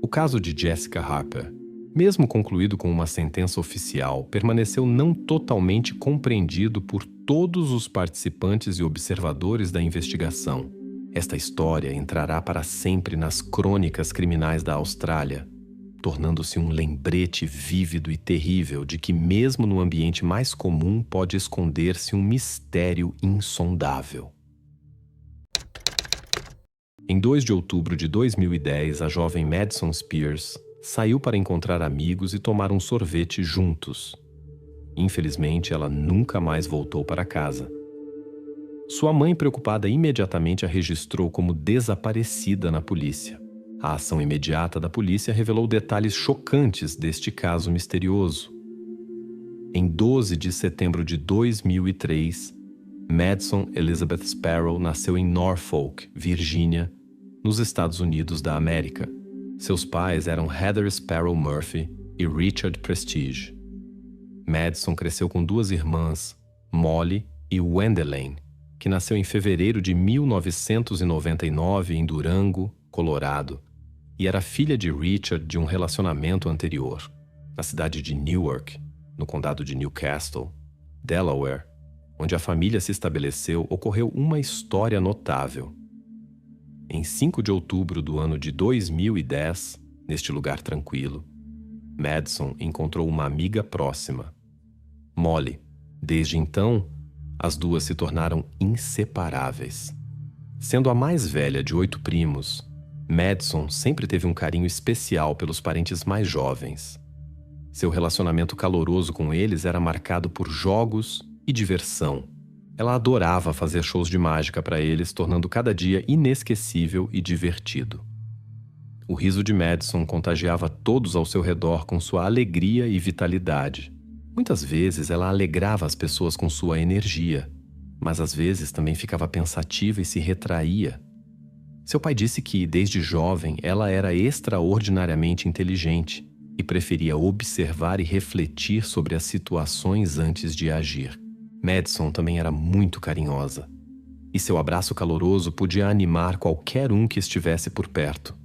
o caso de Jessica Harper, mesmo concluído com uma sentença oficial, permaneceu não totalmente compreendido por todos os participantes e observadores da investigação. Esta história entrará para sempre nas crônicas criminais da Austrália, tornando-se um lembrete vívido e terrível de que mesmo no ambiente mais comum pode esconder-se um mistério insondável. Em 2 de outubro de 2010, a jovem Madison Spears saiu para encontrar amigos e tomar um sorvete juntos. Infelizmente, ela nunca mais voltou para casa. Sua mãe, preocupada, imediatamente a registrou como desaparecida na polícia. A ação imediata da polícia revelou detalhes chocantes deste caso misterioso. Em 12 de setembro de 2003, Madison Elizabeth Sparrow nasceu em Norfolk, Virgínia, nos Estados Unidos da América. Seus pais eram Heather Sparrow Murphy e Richard Prestige. Madison cresceu com 2 irmãs, Molly e Wendelane, que nasceu em fevereiro de 1999 em Durango, Colorado, e era filha de Richard de um relacionamento anterior. Na cidade de Newark, no condado de Newcastle, Delaware, onde a família se estabeleceu, ocorreu uma história notável. Em 5 de outubro do ano de 2010, neste lugar tranquilo, Madison encontrou uma amiga próxima, Molly. Desde então, as duas se tornaram inseparáveis. Sendo a mais velha de 8 primos, Madison sempre teve um carinho especial pelos parentes mais jovens. Seu relacionamento caloroso com eles era marcado por jogos e diversão. Ela adorava fazer shows de mágica para eles, tornando cada dia inesquecível e divertido. O riso de Madison contagiava todos ao seu redor com sua alegria e vitalidade. Muitas vezes ela alegrava as pessoas com sua energia, mas às vezes também ficava pensativa e se retraía. Seu pai disse que, desde jovem, ela era extraordinariamente inteligente e preferia observar e refletir sobre as situações antes de agir. Madison também era muito carinhosa, e seu abraço caloroso podia animar qualquer um que estivesse por perto.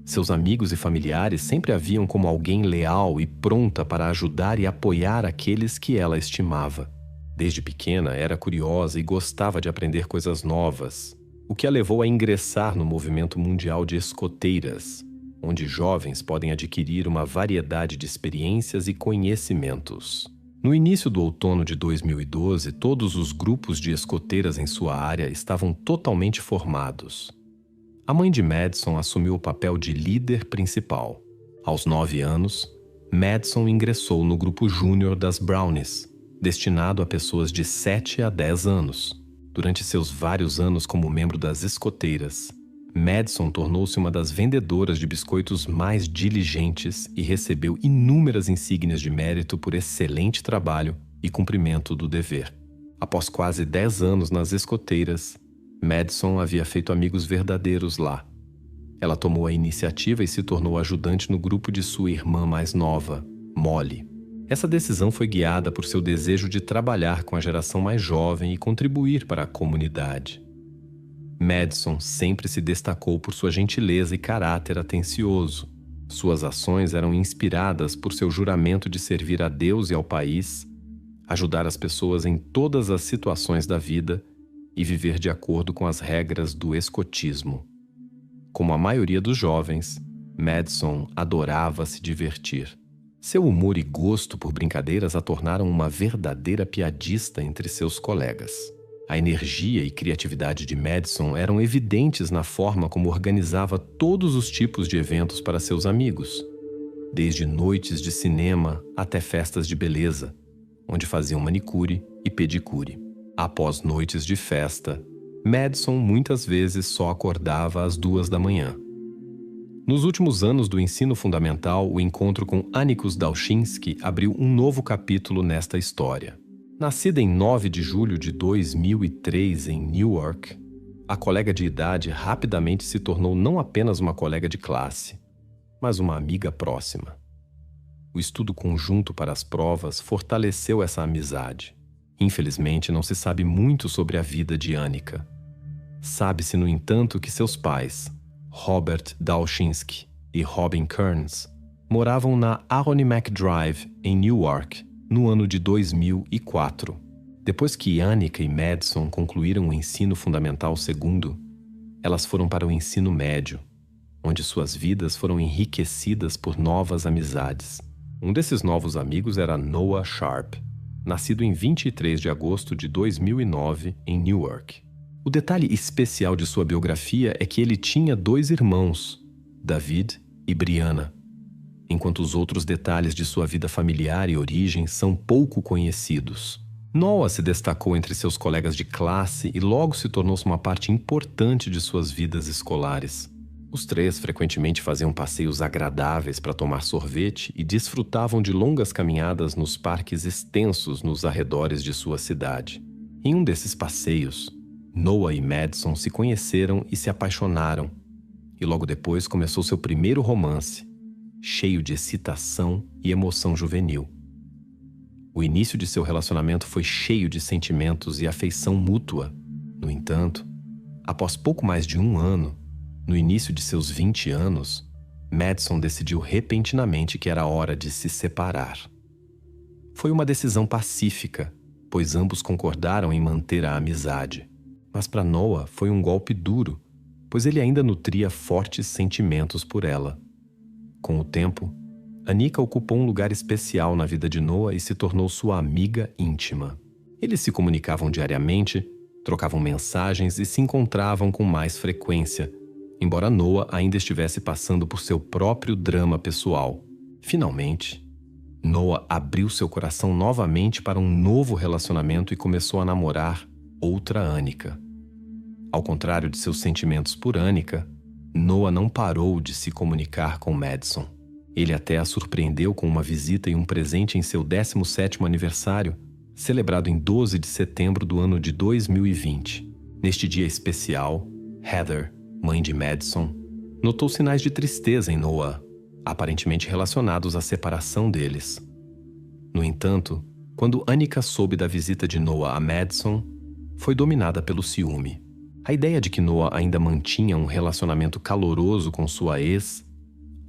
Seus amigos e familiares sempre a viam como alguém leal e pronta para ajudar e apoiar aqueles que ela estimava. Desde pequena, era curiosa e gostava de aprender coisas novas, o que a levou a ingressar no movimento mundial de escoteiras, onde jovens podem adquirir uma variedade de experiências e conhecimentos. No início do outono de 2012, todos os grupos de escoteiras em sua área estavam totalmente formados. A mãe de Madison assumiu o papel de líder principal. Aos 9 anos, Madison ingressou no grupo júnior das Brownies, destinado a pessoas de 7 a 10 anos. Durante seus vários anos como membro das escoteiras, Madison tornou-se uma das vendedoras de biscoitos mais diligentes e recebeu inúmeras insígnias de mérito por excelente trabalho e cumprimento do dever. Após quase 10 anos nas escoteiras, Madison havia feito amigos verdadeiros lá. Ela tomou a iniciativa e se tornou ajudante no grupo de sua irmã mais nova, Molly. Essa decisão foi guiada por seu desejo de trabalhar com a geração mais jovem e contribuir para a comunidade. Madison sempre se destacou por sua gentileza e caráter atencioso. Suas ações eram inspiradas por seu juramento de servir a Deus e ao país, ajudar as pessoas em todas as situações da vida e viver de acordo com as regras do escotismo. Como a maioria dos jovens, Madison adorava se divertir. Seu humor e gosto por brincadeiras a tornaram uma verdadeira piadista entre seus colegas. A energia e criatividade de Madison eram evidentes na forma como organizava todos os tipos de eventos para seus amigos, desde noites de cinema até festas de beleza, onde faziam manicure e pedicure. Após noites de festa, Madison muitas vezes só acordava às 2 da manhã. Nos últimos anos do ensino fundamental, o encontro com Annikus Dalchinski abriu um novo capítulo nesta história. Nascida em 9 de julho de 2003 em Newark, a colega de idade rapidamente se tornou não apenas uma colega de classe, mas uma amiga próxima. O estudo conjunto para as provas fortaleceu essa amizade. Infelizmente, não se sabe muito sobre a vida de Annika. Sabe-se, no entanto, que seus pais, Robert Dalchinski e Robin Kearns, moravam na Aronimack Drive, em Newark, no ano de 2004. Depois que Annika e Madison concluíram o ensino fundamental segundo, elas foram para o ensino médio, onde suas vidas foram enriquecidas por novas amizades. Um desses novos amigos era Noah Sharp, nascido em 23 de agosto de 2009 em Newark. O detalhe especial de sua biografia é que ele tinha 2 irmãos, David e Brianna, enquanto os outros detalhes de sua vida familiar e origem são pouco conhecidos. Noah se destacou entre seus colegas de classe e logo se tornou-se uma parte importante de suas vidas escolares. Os 3 frequentemente faziam passeios agradáveis para tomar sorvete e desfrutavam de longas caminhadas nos parques extensos nos arredores de sua cidade. Em um desses passeios, Noah e Madison se conheceram e se apaixonaram, e logo depois começou seu primeiro romance, cheio de excitação e emoção juvenil. O início de seu relacionamento foi cheio de sentimentos e afeição mútua. No entanto, após pouco mais de 1 ano, no início de seus 20 anos, Madison decidiu repentinamente que era hora de se separar. Foi uma decisão pacífica, pois ambos concordaram em manter a amizade. Mas para Noah foi um golpe duro, pois ele ainda nutria fortes sentimentos por ela. Com o tempo, Anika ocupou um lugar especial na vida de Noah e se tornou sua amiga íntima. Eles se comunicavam diariamente, trocavam mensagens e se encontravam com mais frequência, embora Noah ainda estivesse passando por seu próprio drama pessoal. Finalmente, Noah abriu seu coração novamente para um novo relacionamento e começou a namorar outra Anika. Ao contrário de seus sentimentos por Anika, Noah não parou de se comunicar com Madison. Ele até a surpreendeu com uma visita e um presente em seu 17º aniversário, celebrado em 12 de setembro do ano de 2020. Neste dia especial, Heather, mãe de Madison, notou sinais de tristeza em Noah, aparentemente relacionados à separação deles. No entanto, quando Anika soube da visita de Noah a Madison, foi dominada pelo ciúme. A ideia de que Noah ainda mantinha um relacionamento caloroso com sua ex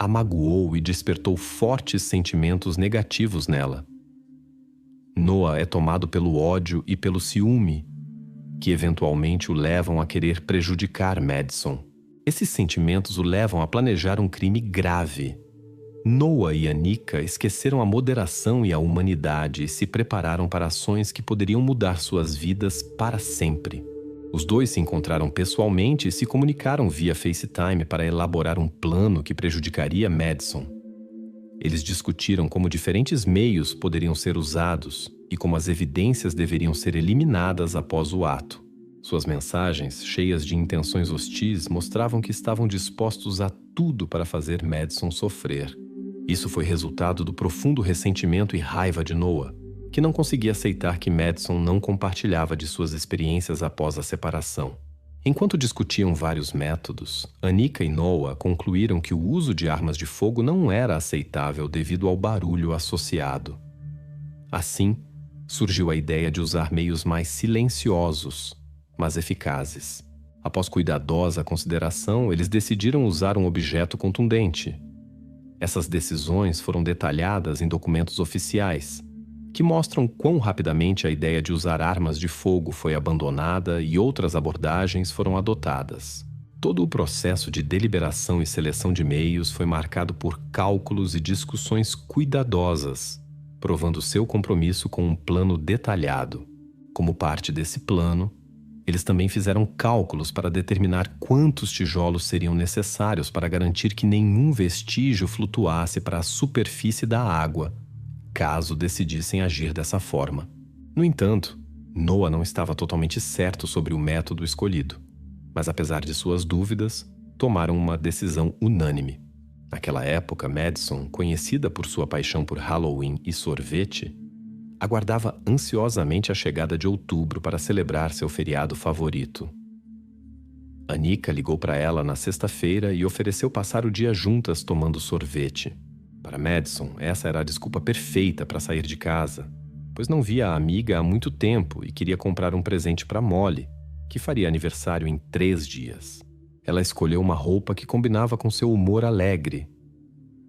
a magoou e despertou fortes sentimentos negativos nela. Noah é tomado pelo ódio e pelo ciúme, que eventualmente o levam a querer prejudicar Madison. Esses sentimentos o levam a planejar um crime grave. Noah e Anika esqueceram a moderação e a humanidade e se prepararam para ações que poderiam mudar suas vidas para sempre. Os dois se encontraram pessoalmente e se comunicaram via FaceTime para elaborar um plano que prejudicaria Madison. Eles discutiram como diferentes meios poderiam ser usados e como as evidências deveriam ser eliminadas após o ato. Suas mensagens, cheias de intenções hostis, mostravam que estavam dispostos a tudo para fazer Madison sofrer. Isso foi resultado do profundo ressentimento e raiva de Noah, que não conseguia aceitar que Madison não compartilhava de suas experiências após a separação. Enquanto discutiam vários métodos, Anika e Noah concluíram que o uso de armas de fogo não era aceitável devido ao barulho associado. Assim, surgiu a ideia de usar meios mais silenciosos, mas eficazes. Após cuidadosa consideração, eles decidiram usar um objeto contundente. Essas decisões foram detalhadas em documentos oficiais, que mostram quão rapidamente a ideia de usar armas de fogo foi abandonada e outras abordagens foram adotadas. Todo o processo de deliberação e seleção de meios foi marcado por cálculos e discussões cuidadosas, provando seu compromisso com um plano detalhado. Como parte desse plano, eles também fizeram cálculos para determinar quantos tijolos seriam necessários para garantir que nenhum vestígio flutuasse para a superfície da água, caso decidissem agir dessa forma. No entanto, Noah não estava totalmente certo sobre o método escolhido, mas apesar de suas dúvidas, tomaram uma decisão unânime. Naquela época, Madison, conhecida por sua paixão por Halloween e sorvete, aguardava ansiosamente a chegada de outubro para celebrar seu feriado favorito. Anika ligou para ela na sexta-feira e ofereceu passar o dia juntas tomando sorvete. Para Madison, essa era a desculpa perfeita para sair de casa, pois não via a amiga há muito tempo e queria comprar um presente para Molly, que faria aniversário em 3 dias. Ela escolheu uma roupa que combinava com seu humor alegre.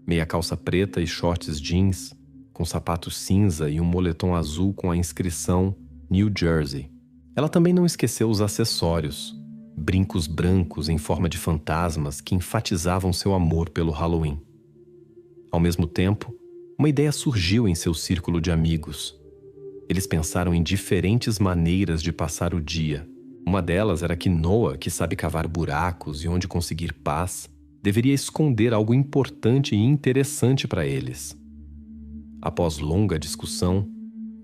Meia calça preta e shorts jeans, com sapato cinza e um moletom azul com a inscrição New Jersey. Ela também não esqueceu os acessórios, brincos brancos em forma de fantasmas que enfatizavam seu amor pelo Halloween. Ao mesmo tempo, uma ideia surgiu em seu círculo de amigos. Eles pensaram em diferentes maneiras de passar o dia. Uma delas era que Noah, que sabe cavar buracos e onde conseguir paz, deveria esconder algo importante e interessante para eles. Após longa discussão,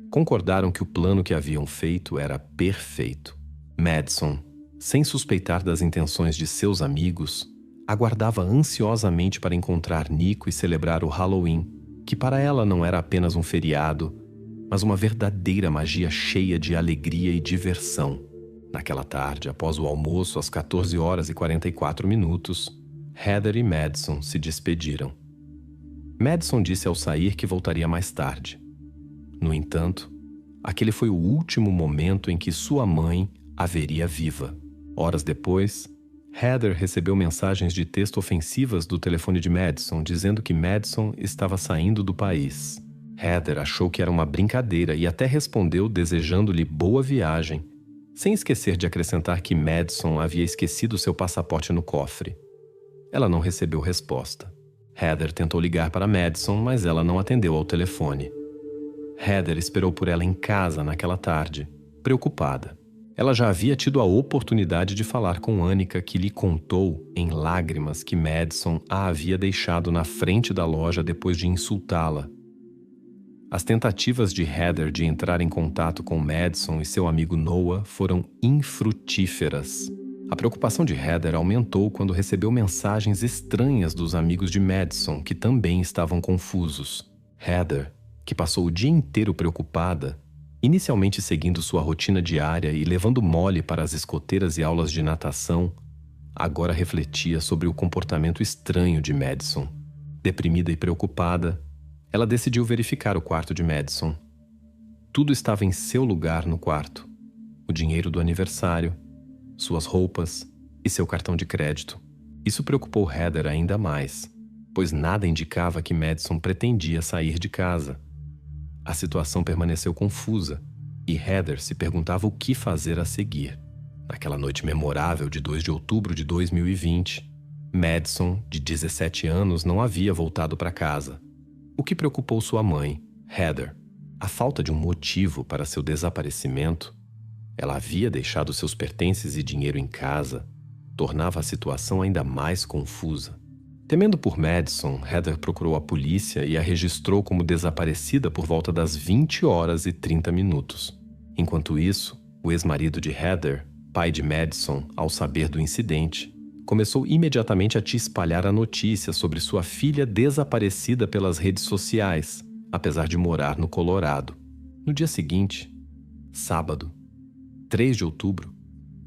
concordaram que o plano que haviam feito era perfeito. Madison, sem suspeitar das intenções de seus amigos, aguardava ansiosamente para encontrar Nico e celebrar o Halloween, que para ela não era apenas um feriado, mas uma verdadeira magia cheia de alegria e diversão. Naquela tarde, após o almoço, às 14h44, Heather e Madison se despediram. Madison disse ao sair que voltaria mais tarde. No entanto, aquele foi o último momento em que sua mãe a veria viva. Horas depois, Heather recebeu mensagens de texto ofensivas do telefone de Madison, dizendo que Madison estava saindo do país. Heather achou que era uma brincadeira e até respondeu desejando-lhe boa viagem, sem esquecer de acrescentar que Madison havia esquecido seu passaporte no cofre. Ela não recebeu resposta. Heather tentou ligar para Madison, mas ela não atendeu ao telefone. Heather esperou por ela em casa naquela tarde, preocupada. Ela já havia tido a oportunidade de falar com Annika, que lhe contou, em lágrimas, que Madison a havia deixado na frente da loja depois de insultá-la. As tentativas de Heather de entrar em contato com Madison e seu amigo Noah foram infrutíferas. A preocupação de Heather aumentou quando recebeu mensagens estranhas dos amigos de Madison, que também estavam confusos. Heather, que passou o dia inteiro preocupada, inicialmente seguindo sua rotina diária e levando mole para as escoteiras e aulas de natação, agora refletia sobre o comportamento estranho de Madison. Deprimida e preocupada, ela decidiu verificar o quarto de Madison. Tudo estava em seu lugar no quarto: o dinheiro do aniversário, suas roupas e seu cartão de crédito. Isso preocupou Heather ainda mais, pois nada indicava que Madison pretendia sair de casa. A situação permaneceu confusa e Heather se perguntava o que fazer a seguir. Naquela noite memorável de 2 de outubro de 2020, Madison, de 17 anos, não havia voltado para casa. O que preocupou sua mãe, Heather? A falta de um motivo para seu desaparecimento. Ela havia deixado seus pertences e dinheiro em casa, tornava a situação ainda mais confusa. Temendo por Madison, Heather procurou a polícia e a registrou como desaparecida por volta das 20 horas e 30 minutos. Enquanto isso, o ex-marido de Heather, pai de Madison, ao saber do incidente, começou imediatamente a te espalhar a notícia sobre sua filha desaparecida pelas redes sociais, apesar de morar no Colorado. No dia seguinte, sábado, 3 de outubro,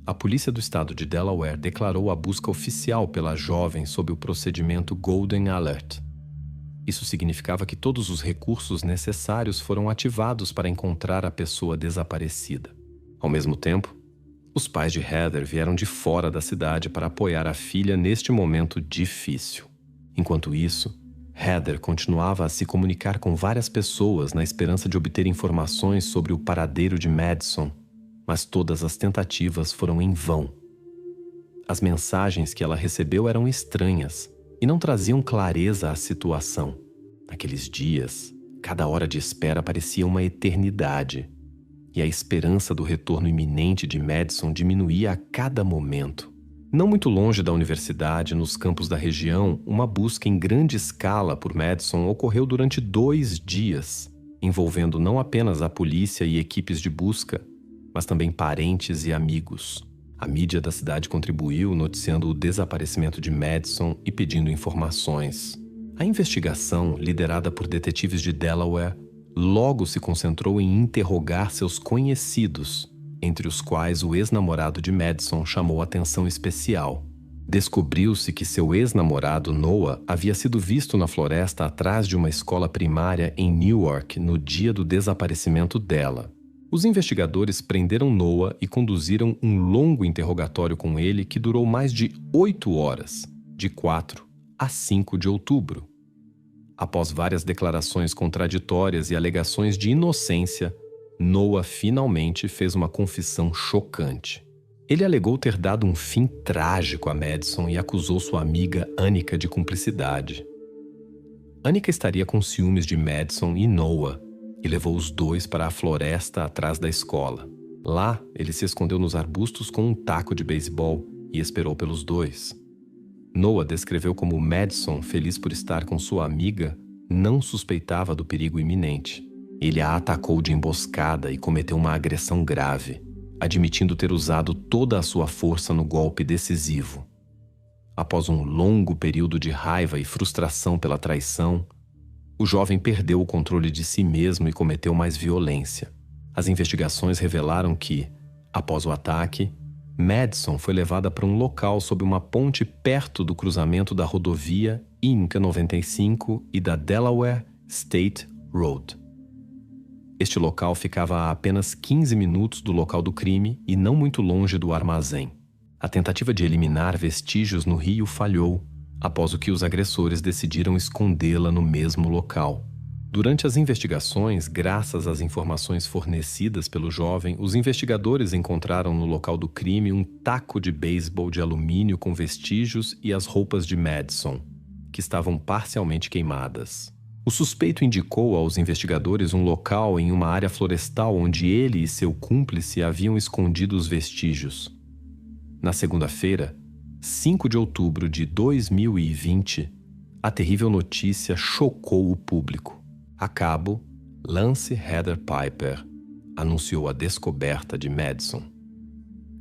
a polícia do estado de Delaware declarou a busca oficial pela jovem sob o procedimento Golden Alert. Isso significava que todos os recursos necessários foram ativados para encontrar a pessoa desaparecida. Ao mesmo tempo, os pais de Heather vieram de fora da cidade para apoiar a filha neste momento difícil. Enquanto isso, Heather continuava a se comunicar com várias pessoas na esperança de obter informações sobre o paradeiro de Madison, mas todas as tentativas foram em vão. As mensagens que ela recebeu eram estranhas e não traziam clareza à situação. Naqueles dias, cada hora de espera parecia uma eternidade, e a esperança do retorno iminente de Madison diminuía a cada momento. Não muito longe da universidade, nos campos da região, uma busca em grande escala por Madison ocorreu durante 2 dias, envolvendo não apenas a polícia e equipes de busca, mas também parentes e amigos. A mídia da cidade contribuiu noticiando o desaparecimento de Madison e pedindo informações. A investigação, liderada por detetives de Delaware, logo se concentrou em interrogar seus conhecidos, entre os quais o ex-namorado de Madison chamou atenção especial. Descobriu-se que seu ex-namorado, Noah, havia sido visto na floresta atrás de uma escola primária em Newark no dia do desaparecimento dela. Os investigadores prenderam Noah e conduziram um longo interrogatório com ele que durou mais de 8 horas, de 4 a 5 de outubro. Após várias declarações contraditórias e alegações de inocência, Noah finalmente fez uma confissão chocante. Ele alegou ter dado um fim trágico a Madison e acusou sua amiga Annika de cumplicidade. Annika estaria com ciúmes de Madison e Noah e levou os dois para a floresta atrás da escola. Lá, ele se escondeu nos arbustos com um taco de beisebol e esperou pelos dois. Noah descreveu como Madison, feliz por estar com sua amiga, não suspeitava do perigo iminente. Ele a atacou de emboscada e cometeu uma agressão grave, admitindo ter usado toda a sua força no golpe decisivo. Após um longo período de raiva e frustração pela traição, o jovem perdeu o controle de si mesmo e cometeu mais violência. As investigações revelaram que, após o ataque, Madison foi levada para um local sob uma ponte perto do cruzamento da rodovia Inca 95 e da Delaware State Road. Este local ficava a apenas 15 minutos do local do crime e não muito longe do armazém. A tentativa de eliminar vestígios no rio falhou, após o que os agressores decidiram escondê-la no mesmo local. Durante as investigações, graças às informações fornecidas pelo jovem, os investigadores encontraram no local do crime um taco de beisebol de alumínio com vestígios e as roupas de Madison, que estavam parcialmente queimadas. O suspeito indicou aos investigadores um local em uma área florestal onde ele e seu cúmplice haviam escondido os vestígios. Na segunda-feira, 5 de outubro de 2020, a terrível notícia chocou o público. A cabo, Lance Heather Piper anunciou a descoberta de Madison.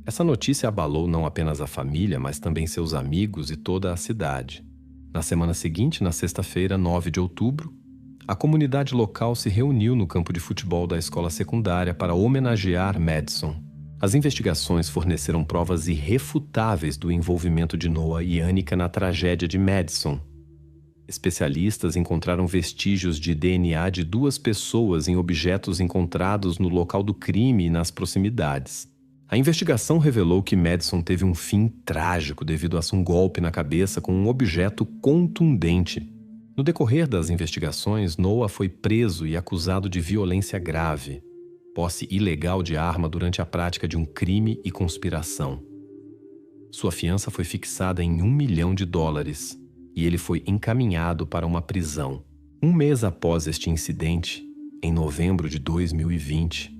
Essa notícia abalou não apenas a família, mas também seus amigos e toda a cidade. Na semana seguinte, na sexta-feira, 9 de outubro, a comunidade local se reuniu no campo de futebol da escola secundária para homenagear Madison. As investigações forneceram provas irrefutáveis do envolvimento de Noah e Annika na tragédia de Madison. Especialistas encontraram vestígios de DNA de 2 pessoas em objetos encontrados no local do crime e nas proximidades. A investigação revelou que Madison teve um fim trágico devido a um golpe na cabeça com um objeto contundente. No decorrer das investigações, Noah foi preso e acusado de violência grave, posse ilegal de arma durante a prática de um crime e conspiração. Sua fiança foi fixada em $1 milhão e ele foi encaminhado para uma prisão. Um mês após este incidente, em novembro de 2020,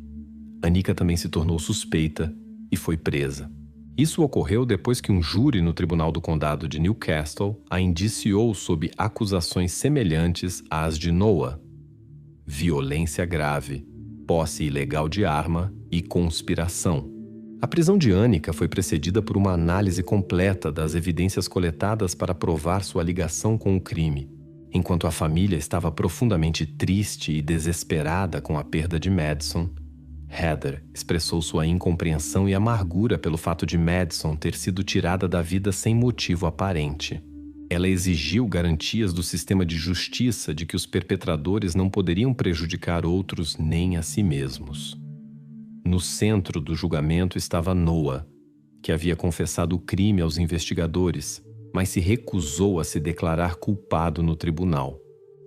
Annika também se tornou suspeita e foi presa. Isso ocorreu depois que um júri no Tribunal do Condado de Newcastle a indiciou sob acusações semelhantes às de Noah: violência grave, posse ilegal de arma e conspiração. A prisão de Annika foi precedida por uma análise completa das evidências coletadas para provar sua ligação com o crime. Enquanto a família estava profundamente triste e desesperada com a perda de Madison, Heather expressou sua incompreensão e amargura pelo fato de Madison ter sido tirada da vida sem motivo aparente. Ela exigiu garantias do sistema de justiça de que os perpetradores não poderiam prejudicar outros nem a si mesmos. No centro do julgamento estava Noah, que havia confessado o crime aos investigadores, mas se recusou a se declarar culpado no tribunal.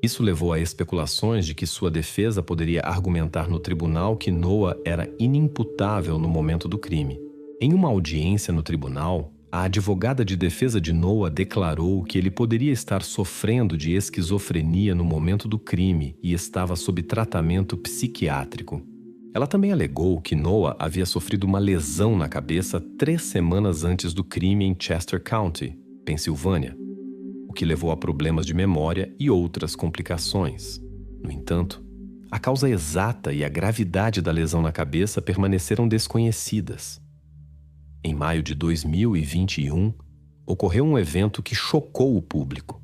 Isso levou a especulações de que sua defesa poderia argumentar no tribunal que Noah era inimputável no momento do crime. Em uma audiência no tribunal, a advogada de defesa de Noah declarou que ele poderia estar sofrendo de esquizofrenia no momento do crime e estava sob tratamento psiquiátrico. Ela também alegou que Noah havia sofrido uma lesão na cabeça 3 semanas antes do crime em Chester County, Pensilvânia, o que levou a problemas de memória e outras complicações. No entanto, a causa exata e a gravidade da lesão na cabeça permaneceram desconhecidas. Em maio de 2021, ocorreu um evento que chocou o público.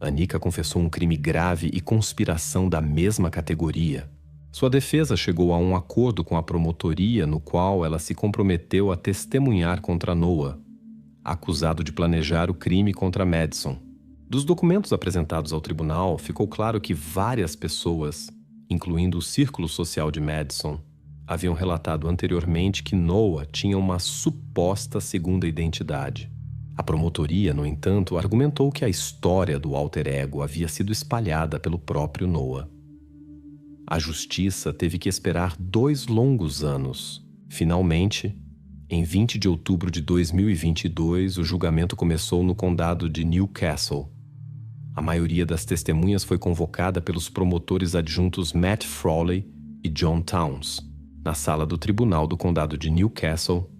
Annika confessou um crime grave e conspiração da mesma categoria. Sua defesa chegou a um acordo com a promotoria no qual ela se comprometeu a testemunhar contra Noah, acusado de planejar o crime contra Madison. Dos documentos apresentados ao tribunal, ficou claro que várias pessoas, incluindo o círculo social de Madison, haviam relatado anteriormente que Noah tinha uma suposta segunda identidade. A promotoria, no entanto, argumentou que a história do alter ego havia sido espalhada pelo próprio Noah. A justiça teve que esperar 2 longos anos. Finalmente, em 20 de outubro de 2022, o julgamento começou no condado de Newcastle. A maioria das testemunhas foi convocada pelos promotores adjuntos Matt Frawley e John Towns. Na sala do tribunal do condado de Newcastle,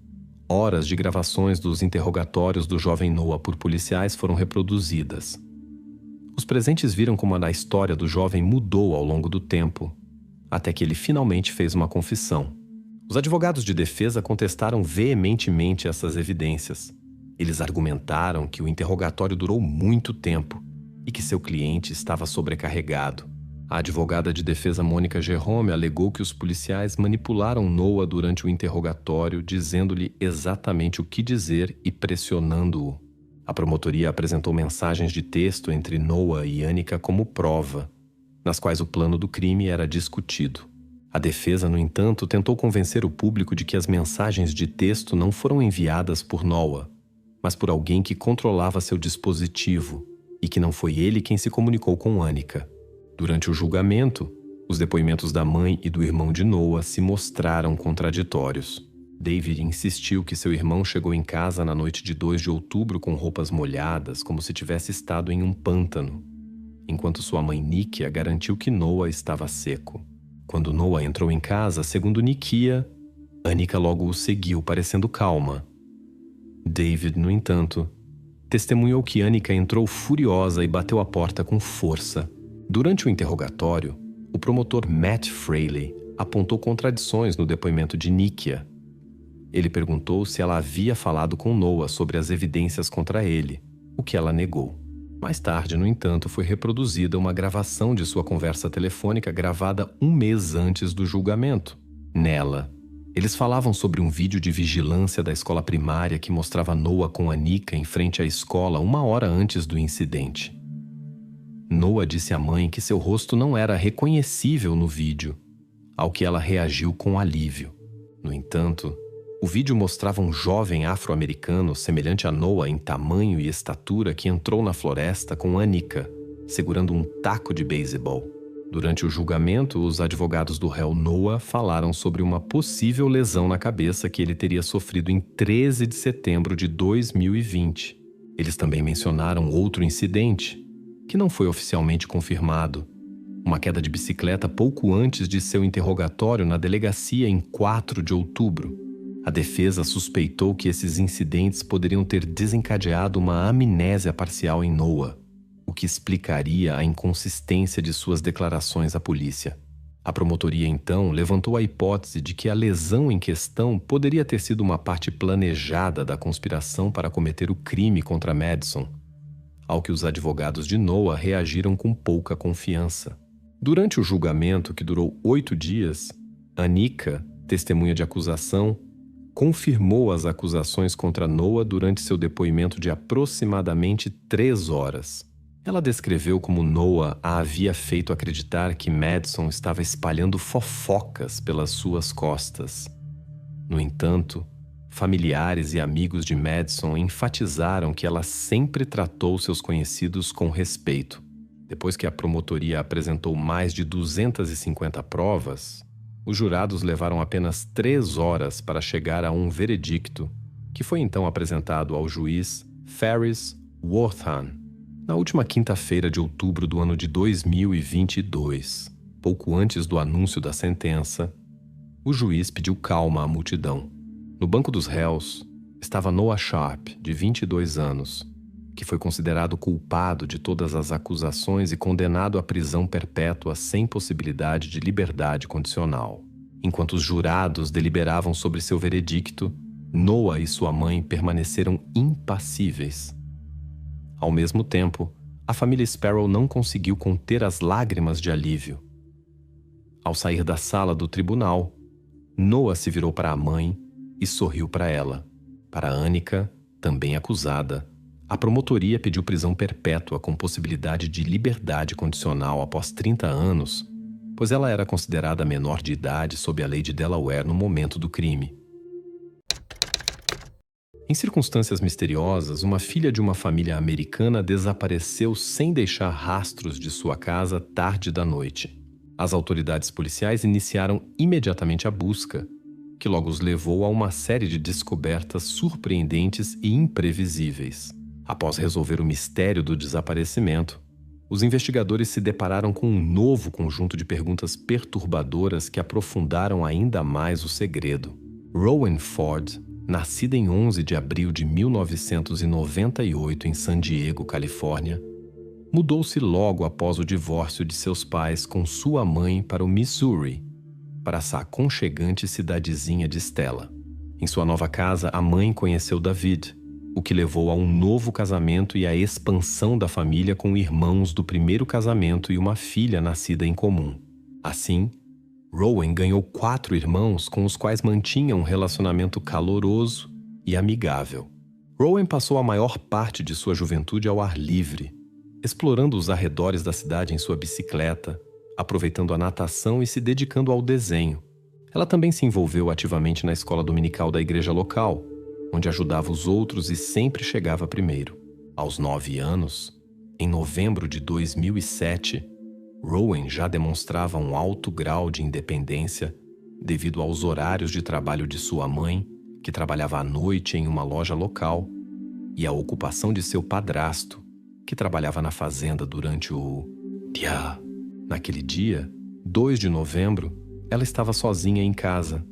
horas de gravações dos interrogatórios do jovem Noah por policiais foram reproduzidas. Os presentes viram como a história do jovem mudou ao longo do tempo, até que ele finalmente fez uma confissão. Os advogados de defesa contestaram veementemente essas evidências. Eles argumentaram que o interrogatório durou muito tempo e que seu cliente estava sobrecarregado. A advogada de defesa Mônica Jerome alegou que os policiais manipularam Noah durante o interrogatório, dizendo-lhe exatamente o que dizer e pressionando-o. A promotoria apresentou mensagens de texto entre Noah e Annika como prova, nas quais o plano do crime era discutido. A defesa, no entanto, tentou convencer o público de que as mensagens de texto não foram enviadas por Noah, mas por alguém que controlava seu dispositivo e que não foi ele quem se comunicou com Annika. Durante o julgamento, os depoimentos da mãe e do irmão de Noah se mostraram contraditórios. David insistiu que seu irmão chegou em casa na noite de 2 de outubro com roupas molhadas, como se tivesse estado em um pântano, enquanto sua mãe Nikia garantiu que Noah estava seco. Quando Noah entrou em casa, segundo Nikia, Anika logo o seguiu, parecendo calma. David, no entanto, testemunhou que Anika entrou furiosa e bateu a porta com força. Durante o interrogatório, o promotor Matt Fraley apontou contradições no depoimento de Nikia. Ele perguntou se ela havia falado com Noah sobre as evidências contra ele, o que ela negou. Mais tarde, no entanto, foi reproduzida uma gravação de sua conversa telefônica gravada 1 mês antes do julgamento. Nela, eles falavam sobre um vídeo de vigilância da escola primária que mostrava Noah com Anika em frente à escola 1 hora antes do incidente. Noah disse à mãe que seu rosto não era reconhecível no vídeo, ao que ela reagiu com alívio. No entanto, o vídeo mostrava um jovem afro-americano semelhante a Noah em tamanho e estatura que entrou na floresta com Anika, segurando um taco de beisebol. Durante o julgamento, os advogados do réu Noah falaram sobre uma possível lesão na cabeça que ele teria sofrido em 13 de setembro de 2020. Eles também mencionaram outro incidente, que não foi oficialmente confirmado, uma queda de bicicleta pouco antes de seu interrogatório na delegacia em 4 de outubro. A defesa suspeitou que esses incidentes poderiam ter desencadeado uma amnésia parcial em Noah, o que explicaria a inconsistência de suas declarações à polícia. A promotoria, então, levantou a hipótese de que a lesão em questão poderia ter sido uma parte planejada da conspiração para cometer o crime contra Madison, ao que os advogados de Noah reagiram com pouca confiança. Durante o julgamento, que durou 8 dias, Anika, testemunha de acusação, confirmou as acusações contra Noah durante seu depoimento de aproximadamente 3 horas. Ela descreveu como Noah a havia feito acreditar que Madison estava espalhando fofocas pelas suas costas. No entanto, familiares e amigos de Madison enfatizaram que ela sempre tratou seus conhecidos com respeito. Depois que a promotoria apresentou mais de 250 provas, os jurados levaram apenas 3 horas para chegar a um veredicto, que foi então apresentado ao juiz Ferris Wortham na última quinta-feira de outubro do ano de 2022. Pouco antes do anúncio da sentença, o juiz pediu calma à multidão. No banco dos réus estava Noah Sharp, de 22 anos, que foi considerado culpado de todas as acusações e condenado à prisão perpétua sem possibilidade de liberdade condicional. Enquanto os jurados deliberavam sobre seu veredicto, Noah e sua mãe permaneceram impassíveis. Ao mesmo tempo, a família Sparrow não conseguiu conter as lágrimas de alívio. Ao sair da sala do tribunal, Noah se virou para a mãe e sorriu para ela. Para Anika, também acusada, a promotoria pediu prisão perpétua com possibilidade de liberdade condicional após 30 anos, pois ela era considerada menor de idade sob a lei de Delaware no momento do crime. Em circunstâncias misteriosas, uma filha de uma família americana desapareceu sem deixar rastros de sua casa tarde da noite. As autoridades policiais iniciaram imediatamente a busca, que logo os levou a uma série de descobertas surpreendentes e imprevisíveis. Após resolver o mistério do desaparecimento, os investigadores se depararam com um novo conjunto de perguntas perturbadoras que aprofundaram ainda mais o segredo. Rowan Ford, nascida em 11 de abril de 1998 em San Diego, Califórnia, mudou-se logo após o divórcio de seus pais com sua mãe para o Missouri, para essa aconchegante cidadezinha de Stella. Em sua nova casa, a mãe conheceu David, o que levou a um novo casamento e à expansão da família com irmãos do primeiro casamento e uma filha nascida em comum. Assim, Rowan ganhou 4 irmãos com os quais mantinha um relacionamento caloroso e amigável. Rowan passou a maior parte de sua juventude ao ar livre, explorando os arredores da cidade em sua bicicleta, aproveitando a natação e se dedicando ao desenho. Ela também se envolveu ativamente na escola dominical da igreja local, onde ajudava os outros e sempre chegava primeiro. Aos 9 anos, em novembro de 2007, Rowan já demonstrava um alto grau de independência devido aos horários de trabalho de sua mãe, que trabalhava à noite em uma loja local, e a ocupação de seu padrasto, que trabalhava na fazenda durante o dia. Naquele dia, 2 de novembro, ela estava sozinha em casa.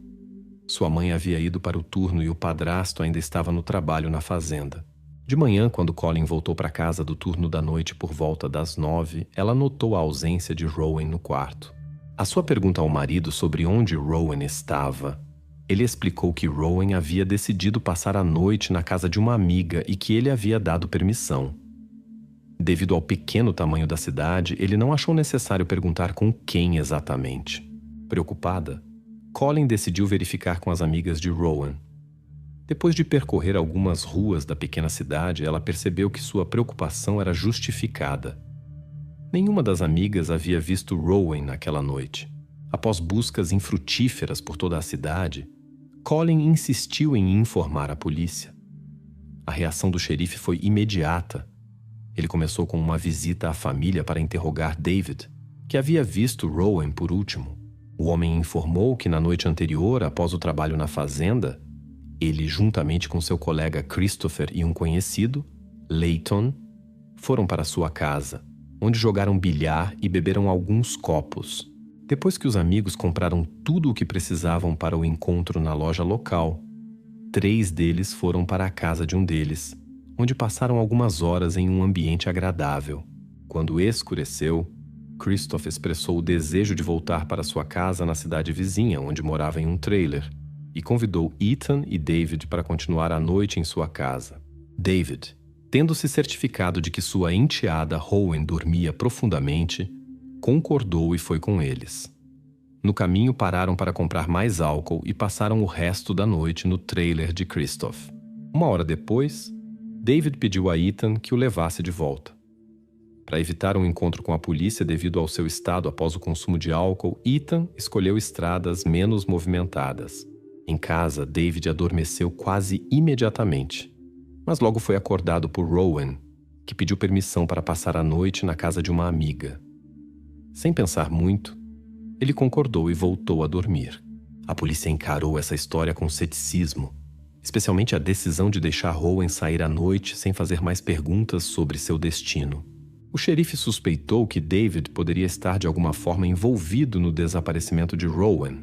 Sua mãe havia ido para o turno e o padrasto ainda estava no trabalho na fazenda. De manhã, quando Colin voltou para casa do turno da noite por volta das 9, ela notou a ausência de Rowan no quarto. A sua pergunta ao marido sobre onde Rowan estava, ele explicou que Rowan havia decidido passar a noite na casa de uma amiga e que ele havia dado permissão. Devido ao pequeno tamanho da cidade, ele não achou necessário perguntar com quem exatamente. Preocupada, Colin decidiu verificar com as amigas de Rowan. Depois de percorrer algumas ruas da pequena cidade, ela percebeu que sua preocupação era justificada. Nenhuma das amigas havia visto Rowan naquela noite. Após buscas infrutíferas por toda a cidade, Colin insistiu em informar a polícia. A reação do xerife foi imediata. Ele começou com uma visita à família para interrogar David, que havia visto Rowan por último. O homem informou que na noite anterior, após o trabalho na fazenda, ele, juntamente com seu colega Christopher e um conhecido, Layton, foram para sua casa, onde jogaram bilhar e beberam alguns copos. Depois que os amigos compraram tudo o que precisavam para o encontro na loja local, 3 deles foram para a casa de um deles, onde passaram algumas horas em um ambiente agradável. Quando escureceu, Christopher expressou o desejo de voltar para sua casa na cidade vizinha, onde morava em um trailer, e convidou Ethan e David para continuar a noite em sua casa. David, tendo se certificado de que sua enteada Rowan dormia profundamente, concordou e foi com eles. No caminho pararam para comprar mais álcool e passaram o resto da noite no trailer de Christopher. 1 hora depois, David pediu a Ethan que o levasse de volta. Para evitar um encontro com a polícia devido ao seu estado após o consumo de álcool, Ethan escolheu estradas menos movimentadas. Em casa, David adormeceu quase imediatamente, mas logo foi acordado por Rowan, que pediu permissão para passar a noite na casa de uma amiga. Sem pensar muito, ele concordou e voltou a dormir. A polícia encarou essa história com ceticismo, especialmente a decisão de deixar Rowan sair à noite sem fazer mais perguntas sobre seu destino. O xerife suspeitou que David poderia estar de alguma forma envolvido no desaparecimento de Rowan,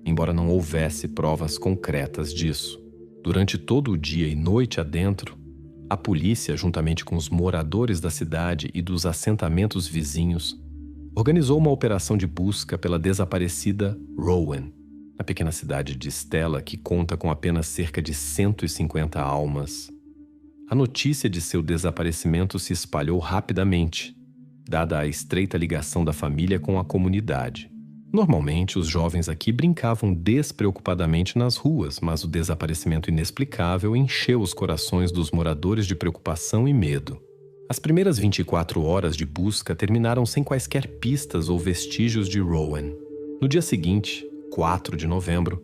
embora não houvesse provas concretas disso. Durante todo o dia e noite adentro, a polícia, juntamente com os moradores da cidade e dos assentamentos vizinhos, organizou uma operação de busca pela desaparecida Rowan, na pequena cidade de Stella, que conta com apenas cerca de 150 almas. A notícia de seu desaparecimento se espalhou rapidamente, dada a estreita ligação da família com a comunidade. Normalmente, os jovens aqui brincavam despreocupadamente nas ruas, mas o desaparecimento inexplicável encheu os corações dos moradores de preocupação e medo. As primeiras 24 horas de busca terminaram sem quaisquer pistas ou vestígios de Rowan. No dia seguinte, 4 de novembro,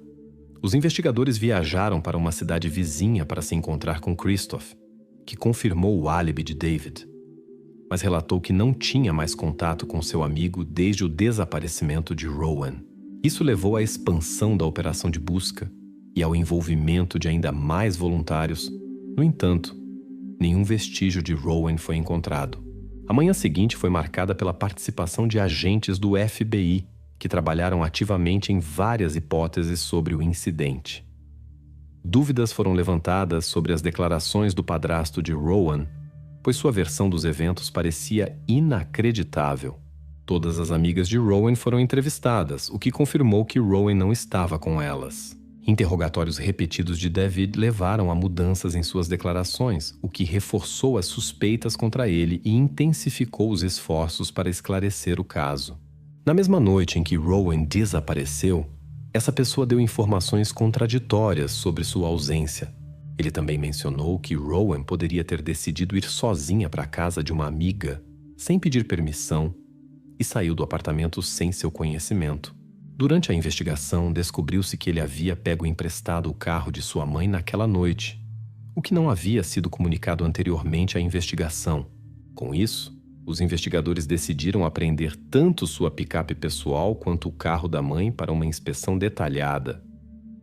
os investigadores viajaram para uma cidade vizinha para se encontrar com Christopher, que confirmou o álibi de David, mas relatou que não tinha mais contato com seu amigo desde o desaparecimento de Rowan. Isso levou à expansão da operação de busca e ao envolvimento de ainda mais voluntários. No entanto, nenhum vestígio de Rowan foi encontrado. A manhã seguinte foi marcada pela participação de agentes do FBI, que trabalharam ativamente em várias hipóteses sobre o incidente. Dúvidas foram levantadas sobre as declarações do padrasto de Rowan, pois sua versão dos eventos parecia inacreditável. Todas as amigas de Rowan foram entrevistadas, o que confirmou que Rowan não estava com elas. Interrogatórios repetidos de David levaram a mudanças em suas declarações, o que reforçou as suspeitas contra ele e intensificou os esforços para esclarecer o caso. Na mesma noite em que Rowan desapareceu, essa pessoa deu informações contraditórias sobre sua ausência. Ele também mencionou que Rowan poderia ter decidido ir sozinha para a casa de uma amiga, sem pedir permissão, e saiu do apartamento sem seu conhecimento. Durante a investigação, descobriu-se que ele havia pego emprestado o carro de sua mãe naquela noite, o que não havia sido comunicado anteriormente à investigação. Com isso, Os investigadores decidiram apreender tanto sua picape pessoal quanto o carro da mãe para uma inspeção detalhada,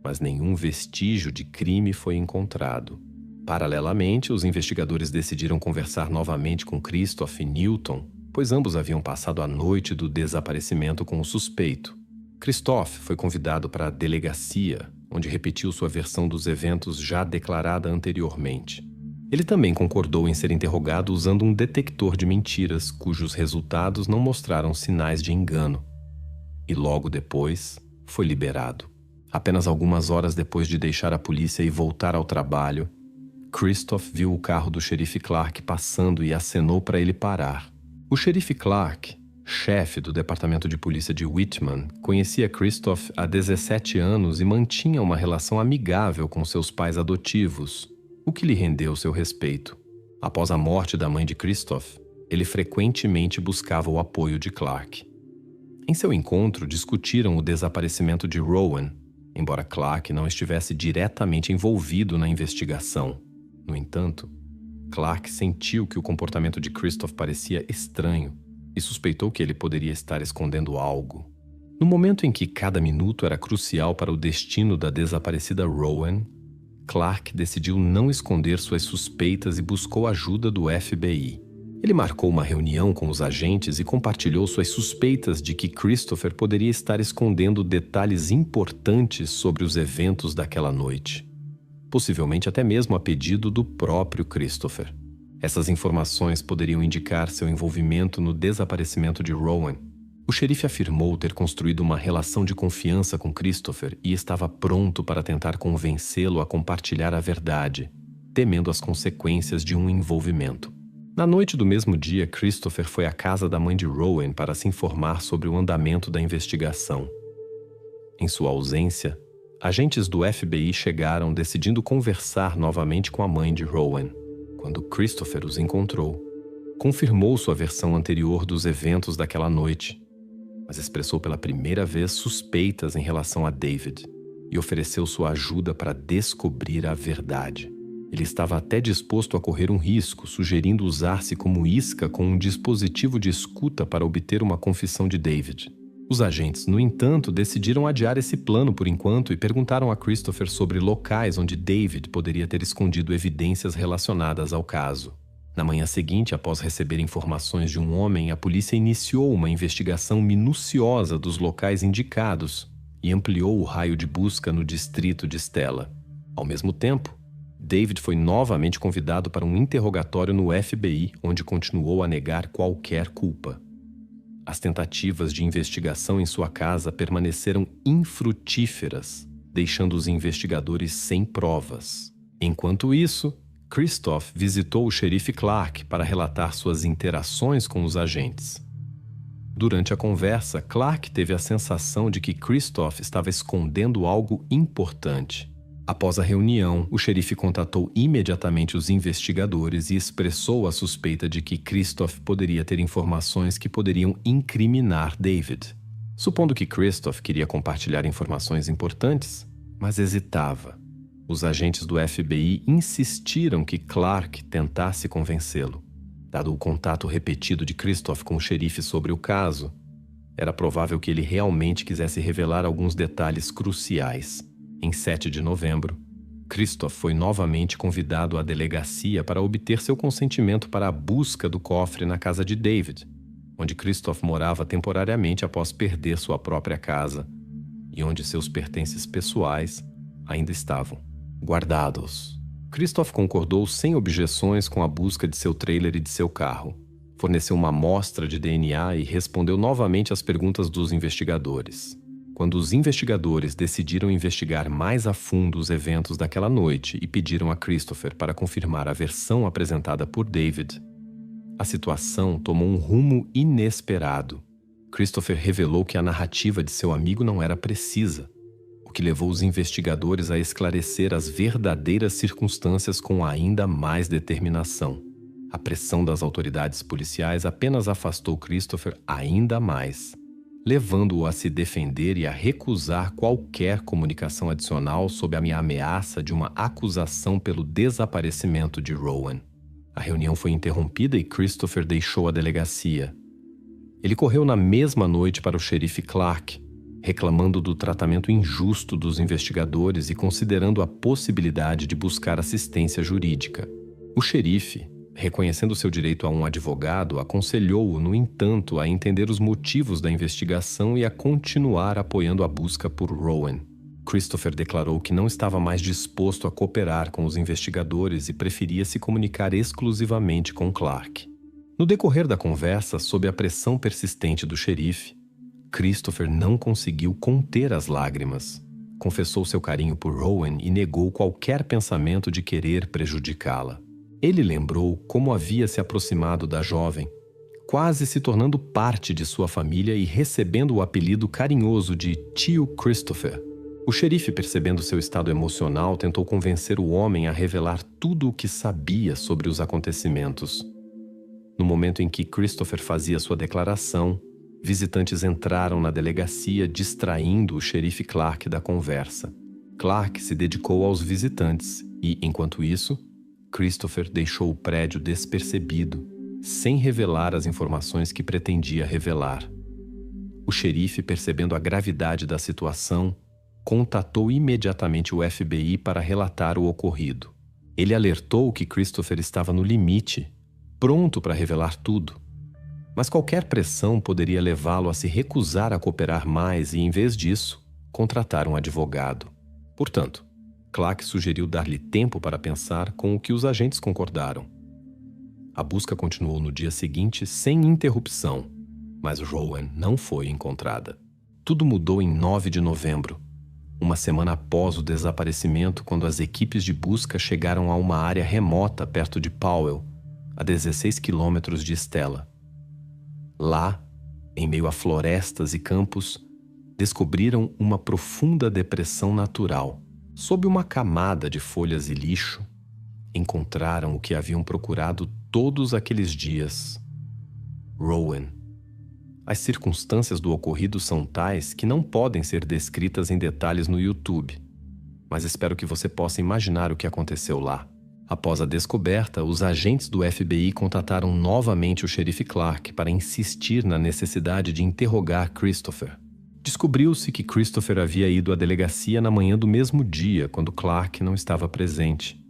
mas nenhum vestígio de crime foi encontrado. Paralelamente, os investigadores decidiram conversar novamente com Christoph e Newton, pois ambos haviam passado a noite do desaparecimento com o suspeito. Christoph foi convidado para a delegacia, onde repetiu sua versão dos eventos já declarada anteriormente. Ele também concordou em ser interrogado usando um detector de mentiras, cujos resultados não mostraram sinais de engano. E logo depois, foi liberado. Apenas algumas horas depois de deixar a polícia e voltar ao trabalho, Christoph viu o carro do xerife Clark passando e acenou para ele parar. O xerife Clark, chefe do departamento de polícia de Whitman, conhecia Christoph há 17 anos e mantinha uma relação amigável com seus pais adotivos, o que lhe rendeu seu respeito. Após a morte da mãe de Christoph, ele frequentemente buscava o apoio de Clark. Em seu encontro, discutiram o desaparecimento de Rowan, embora Clark não estivesse diretamente envolvido na investigação. No entanto, Clark sentiu que o comportamento de Christoph parecia estranho e suspeitou que ele poderia estar escondendo algo. No momento em que cada minuto era crucial para o destino da desaparecida Rowan, Clark decidiu não esconder suas suspeitas e buscou ajuda do FBI. Ele marcou uma reunião com os agentes e compartilhou suas suspeitas de que Christopher poderia estar escondendo detalhes importantes sobre os eventos daquela noite. Possivelmente até mesmo a pedido do próprio Christopher. Essas informações poderiam indicar seu envolvimento no desaparecimento de Rowan. O xerife afirmou ter construído uma relação de confiança com Christopher e estava pronto para tentar convencê-lo a compartilhar a verdade, temendo as consequências de um envolvimento. Na noite do mesmo dia, Christopher foi à casa da mãe de Rowan para se informar sobre o andamento da investigação. Em sua ausência, agentes do FBI chegaram decidindo conversar novamente com a mãe de Rowan. Quando Christopher os encontrou, confirmou sua versão anterior dos eventos daquela noite, mas expressou pela primeira vez suspeitas em relação a David e ofereceu sua ajuda para descobrir a verdade. Ele estava até disposto a correr um risco, sugerindo usar-se como isca com um dispositivo de escuta para obter uma confissão de David. Os agentes, no entanto, decidiram adiar esse plano por enquanto e perguntaram a Christopher sobre locais onde David poderia ter escondido evidências relacionadas ao caso. Na manhã seguinte, após receber informações de um homem, a polícia iniciou uma investigação minuciosa dos locais indicados e ampliou o raio de busca no distrito de Stella. Ao mesmo tempo, David foi novamente convidado para um interrogatório no FBI, onde continuou a negar qualquer culpa. As tentativas de investigação em sua casa permaneceram infrutíferas, deixando os investigadores sem provas. Enquanto isso, Christoph visitou o xerife Clark para relatar suas interações com os agentes. Durante a conversa, Clark teve a sensação de que Christoph estava escondendo algo importante. Após a reunião, o xerife contatou imediatamente os investigadores e expressou a suspeita de que Christoph poderia ter informações que poderiam incriminar David. Supondo que Christoph queria compartilhar informações importantes, mas hesitava. Os agentes do FBI insistiram que Clark tentasse convencê-lo. Dado o contato repetido de Christoph com o xerife sobre o caso, era provável que ele realmente quisesse revelar alguns detalhes cruciais. Em 7 de novembro, Christoph foi novamente convidado à delegacia para obter seu consentimento para a busca do cofre na casa de David, onde Christoph morava temporariamente após perder sua própria casa e onde seus pertences pessoais ainda estavam guardados. Christoph concordou sem objeções com a busca de seu trailer e de seu carro. Forneceu uma amostra de DNA e respondeu novamente às perguntas dos investigadores. Quando os investigadores decidiram investigar mais a fundo os eventos daquela noite e pediram a Christopher para confirmar a versão apresentada por David, a situação tomou um rumo inesperado. Christopher revelou que a narrativa de seu amigo não era precisa, o que levou os investigadores a esclarecer as verdadeiras circunstâncias com ainda mais determinação. A pressão das autoridades policiais apenas afastou Christopher ainda mais, levando-o a se defender e a recusar qualquer comunicação adicional sob a ameaça de uma acusação pelo desaparecimento de Rowan. A reunião foi interrompida e Christopher deixou a delegacia. Ele correu na mesma noite para o xerife Clark, reclamando do tratamento injusto dos investigadores e considerando a possibilidade de buscar assistência jurídica. O xerife, reconhecendo seu direito a um advogado, aconselhou-o, no entanto, a entender os motivos da investigação e a continuar apoiando a busca por Rowan. Christopher declarou que não estava mais disposto a cooperar com os investigadores e preferia se comunicar exclusivamente com Clark. No decorrer da conversa, sob a pressão persistente do xerife, Christopher não conseguiu conter as lágrimas. Confessou seu carinho por Rowan e negou qualquer pensamento de querer prejudicá-la. Ele lembrou como havia se aproximado da jovem, quase se tornando parte de sua família e recebendo o apelido carinhoso de Tio Christopher. O xerife, percebendo seu estado emocional, tentou convencer o homem a revelar tudo o que sabia sobre os acontecimentos. No momento em que Christopher fazia sua declaração, visitantes entraram na delegacia, distraindo o xerife Clark da conversa. Clark se dedicou aos visitantes e, enquanto isso, Christopher deixou o prédio despercebido, sem revelar as informações que pretendia revelar. O xerife, percebendo a gravidade da situação, contatou imediatamente o FBI para relatar o ocorrido. Ele alertou que Christopher estava no limite, pronto para revelar tudo. Mas qualquer pressão poderia levá-lo a se recusar a cooperar mais e, em vez disso, contratar um advogado. Portanto, Clark sugeriu dar-lhe tempo para pensar, com o que os agentes concordaram. A busca continuou no dia seguinte sem interrupção, mas Rowan não foi encontrada. Tudo mudou em 9 de novembro, uma semana após o desaparecimento, quando as equipes de busca chegaram a uma área remota perto de Powell, a 16 quilômetros de Stella. Lá, em meio a florestas e campos, descobriram uma profunda depressão natural. Sob uma camada de folhas e lixo, encontraram o que haviam procurado todos aqueles dias: Rowan. As circunstâncias do ocorrido são tais que não podem ser descritas em detalhes no YouTube, mas espero que você possa imaginar o que aconteceu lá. Após a descoberta, os agentes do FBI contataram novamente o xerife Clark para insistir na necessidade de interrogar Christopher. Descobriu-se que Christopher havia ido à delegacia na manhã do mesmo dia, quando Clark não estava presente,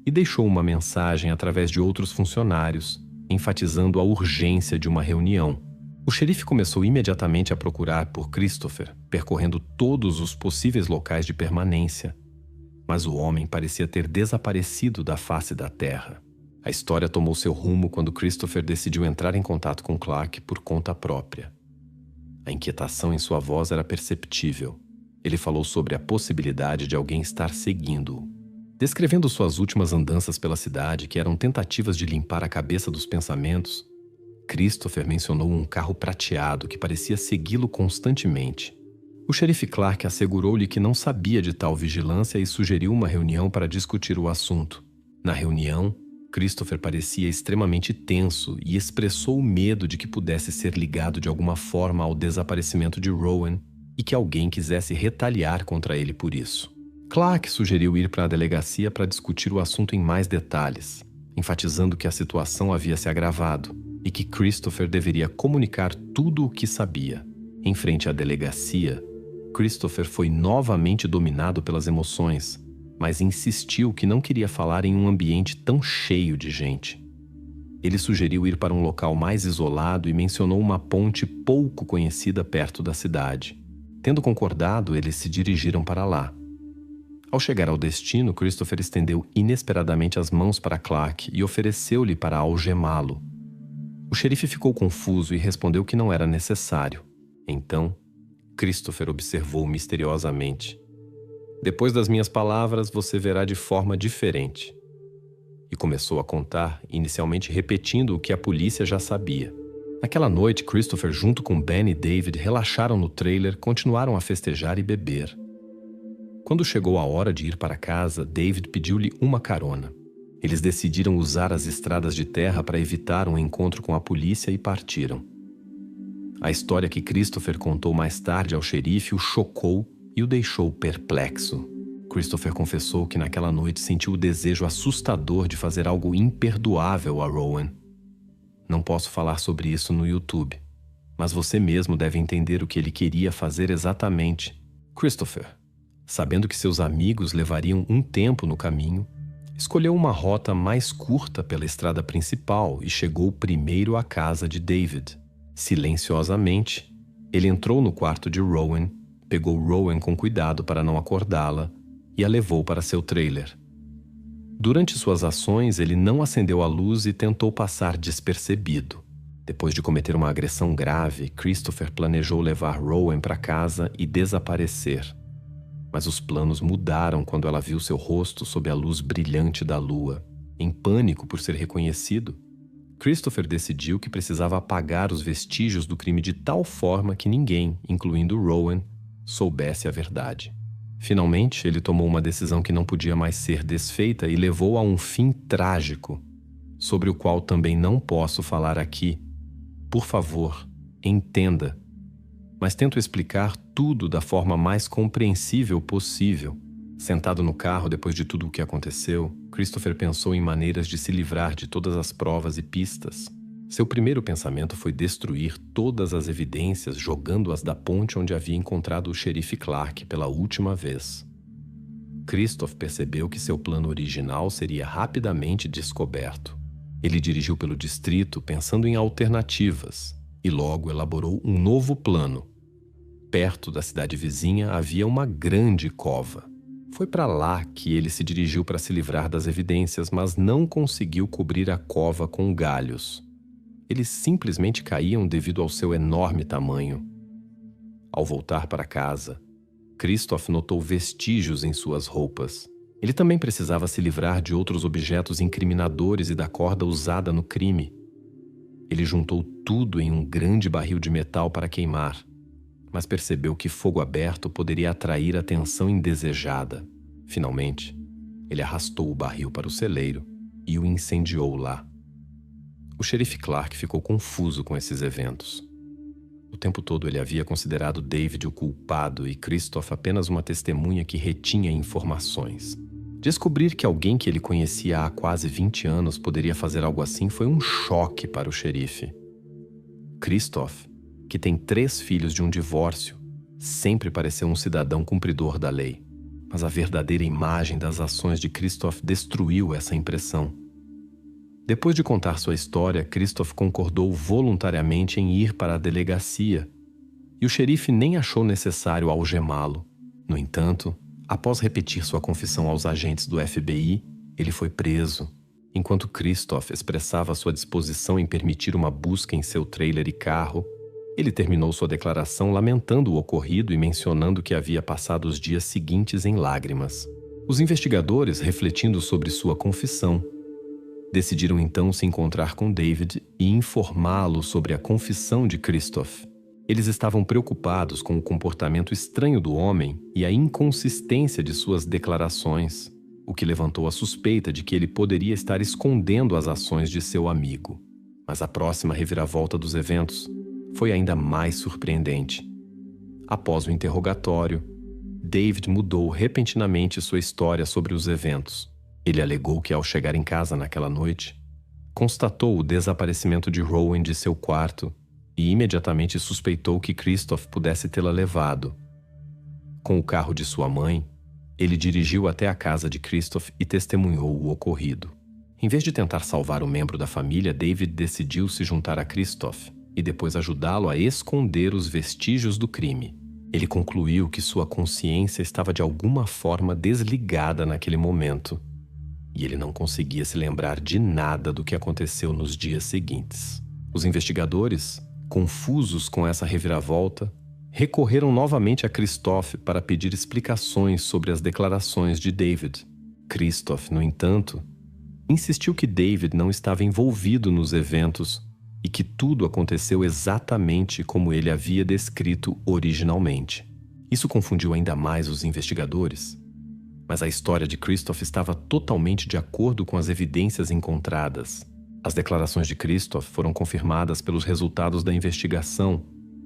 e deixou uma mensagem através de outros funcionários, enfatizando a urgência de uma reunião. O xerife começou imediatamente a procurar por Christopher, percorrendo todos os possíveis locais de permanência, mas o homem parecia ter desaparecido da face da terra. A história tomou seu rumo quando Christopher decidiu entrar em contato com Clark por conta própria. A inquietação em sua voz era perceptível. Ele falou sobre a possibilidade de alguém estar seguindo-o. Descrevendo suas últimas andanças pela cidade, que eram tentativas de limpar a cabeça dos pensamentos, Christopher mencionou um carro prateado que parecia segui-lo constantemente. O xerife Clark assegurou-lhe que não sabia de tal vigilância e sugeriu uma reunião para discutir o assunto. Na reunião, Christopher parecia extremamente tenso e expressou o medo de que pudesse ser ligado de alguma forma ao desaparecimento de Rowan e que alguém quisesse retaliar contra ele por isso. Clark sugeriu ir para a delegacia para discutir o assunto em mais detalhes, enfatizando que a situação havia se agravado e que Christopher deveria comunicar tudo o que sabia. Em frente à delegacia, Christopher foi novamente dominado pelas emoções, mas insistiu que não queria falar em um ambiente tão cheio de gente. Ele sugeriu ir para um local mais isolado e mencionou uma ponte pouco conhecida perto da cidade. Tendo concordado, eles se dirigiram para lá. Ao chegar ao destino, Christopher estendeu inesperadamente as mãos para Clark e ofereceu-lhe para algemá-lo. O xerife ficou confuso e respondeu que não era necessário. Então, Christopher observou misteriosamente: "Depois das minhas palavras, você verá de forma diferente." E começou a contar, inicialmente repetindo o que a polícia já sabia. Naquela noite, Christopher, junto com Ben e David, relaxaram no trailer, continuaram a festejar e beber. Quando chegou a hora de ir para casa, David pediu-lhe uma carona. Eles decidiram usar as estradas de terra para evitar um encontro com a polícia e partiram. A história que Christopher contou mais tarde ao xerife o chocou e o deixou perplexo. Christopher confessou que naquela noite sentiu o desejo assustador de fazer algo imperdoável a Rowan. Não posso falar sobre isso no YouTube, mas você mesmo deve entender o que ele queria fazer exatamente. Christopher, sabendo que seus amigos levariam um tempo no caminho, escolheu uma rota mais curta pela estrada principal e chegou primeiro à casa de David. Silenciosamente, ele entrou no quarto de Rowan, pegou Rowan com cuidado para não acordá-la e a levou para seu trailer. Durante suas ações, ele não acendeu a luz e tentou passar despercebido. Depois de cometer uma agressão grave, Christopher planejou levar Rowan para casa e desaparecer. Mas os planos mudaram quando ela viu seu rosto sob a luz brilhante da lua. Em pânico por ser reconhecido, Christopher decidiu que precisava apagar os vestígios do crime de tal forma que ninguém, incluindo Rowan, soubesse a verdade. Finalmente, ele tomou uma decisão que não podia mais ser desfeita e levou a um fim trágico, sobre o qual também não posso falar aqui. Por favor, entenda. Mas tento explicar tudo da forma mais compreensível possível. Sentado no carro depois de tudo o que aconteceu, Christopher pensou em maneiras de se livrar de todas as provas e pistas. Seu primeiro pensamento foi destruir todas as evidências, jogando-as da ponte onde havia encontrado o xerife Clark pela última vez. Christopher percebeu que seu plano original seria rapidamente descoberto. Ele dirigiu pelo distrito pensando em alternativas e logo elaborou um novo plano. Perto da cidade vizinha havia uma grande cova. Foi para lá que ele se dirigiu para se livrar das evidências, mas não conseguiu cobrir a cova com galhos. Eles simplesmente caíam devido ao seu enorme tamanho. Ao voltar para casa, Christopher notou vestígios em suas roupas. Ele também precisava se livrar de outros objetos incriminadores e da corda usada no crime. Ele juntou tudo em um grande barril de metal para queimar, mas percebeu que fogo aberto poderia atrair atenção indesejada. Finalmente, ele arrastou o barril para o celeiro e o incendiou lá. O xerife Clark ficou confuso com esses eventos. O tempo todo ele havia considerado David o culpado e Christopher apenas uma testemunha que retinha informações. Descobrir que alguém que ele conhecia há quase 20 anos poderia fazer algo assim foi um choque para o xerife. Christopher, que tem 3 filhos de um divórcio, sempre pareceu um cidadão cumpridor da lei. Mas a verdadeira imagem das ações de Christopher destruiu essa impressão. Depois de contar sua história, Christopher concordou voluntariamente em ir para a delegacia, e o xerife nem achou necessário algemá-lo. No entanto, após repetir sua confissão aos agentes do FBI, ele foi preso. Enquanto Christopher expressava sua disposição em permitir uma busca em seu trailer e carro, ele terminou sua declaração lamentando o ocorrido e mencionando que havia passado os dias seguintes em lágrimas. Os investigadores, refletindo sobre sua confissão, decidiram então se encontrar com David e informá-lo sobre a confissão de Christopher. Eles estavam preocupados com o comportamento estranho do homem e a inconsistência de suas declarações, o que levantou a suspeita de que ele poderia estar escondendo as ações de seu amigo. Mas a próxima reviravolta dos eventos foi ainda mais surpreendente. Após o interrogatório, David mudou repentinamente sua história sobre os eventos. Ele alegou que ao chegar em casa naquela noite, constatou o desaparecimento de Rowan de seu quarto e imediatamente suspeitou que Christopher pudesse tê-la levado. Com o carro de sua mãe, ele dirigiu até a casa de Christopher e testemunhou o ocorrido. Em vez de tentar salvar um membro da família, David decidiu se juntar a Christopher e depois ajudá-lo a esconder os vestígios do crime. Ele concluiu que sua consciência estava de alguma forma desligada naquele momento, e ele não conseguia se lembrar de nada do que aconteceu nos dias seguintes. Os investigadores, confusos com essa reviravolta, recorreram novamente a Christopher para pedir explicações sobre as declarações de David. Christopher, no entanto, insistiu que David não estava envolvido nos eventos e que tudo aconteceu exatamente como ele havia descrito originalmente. Isso confundiu ainda mais os investigadores, mas a história de Christopher estava totalmente de acordo com as evidências encontradas. As declarações de Christopher foram confirmadas pelos resultados da investigação,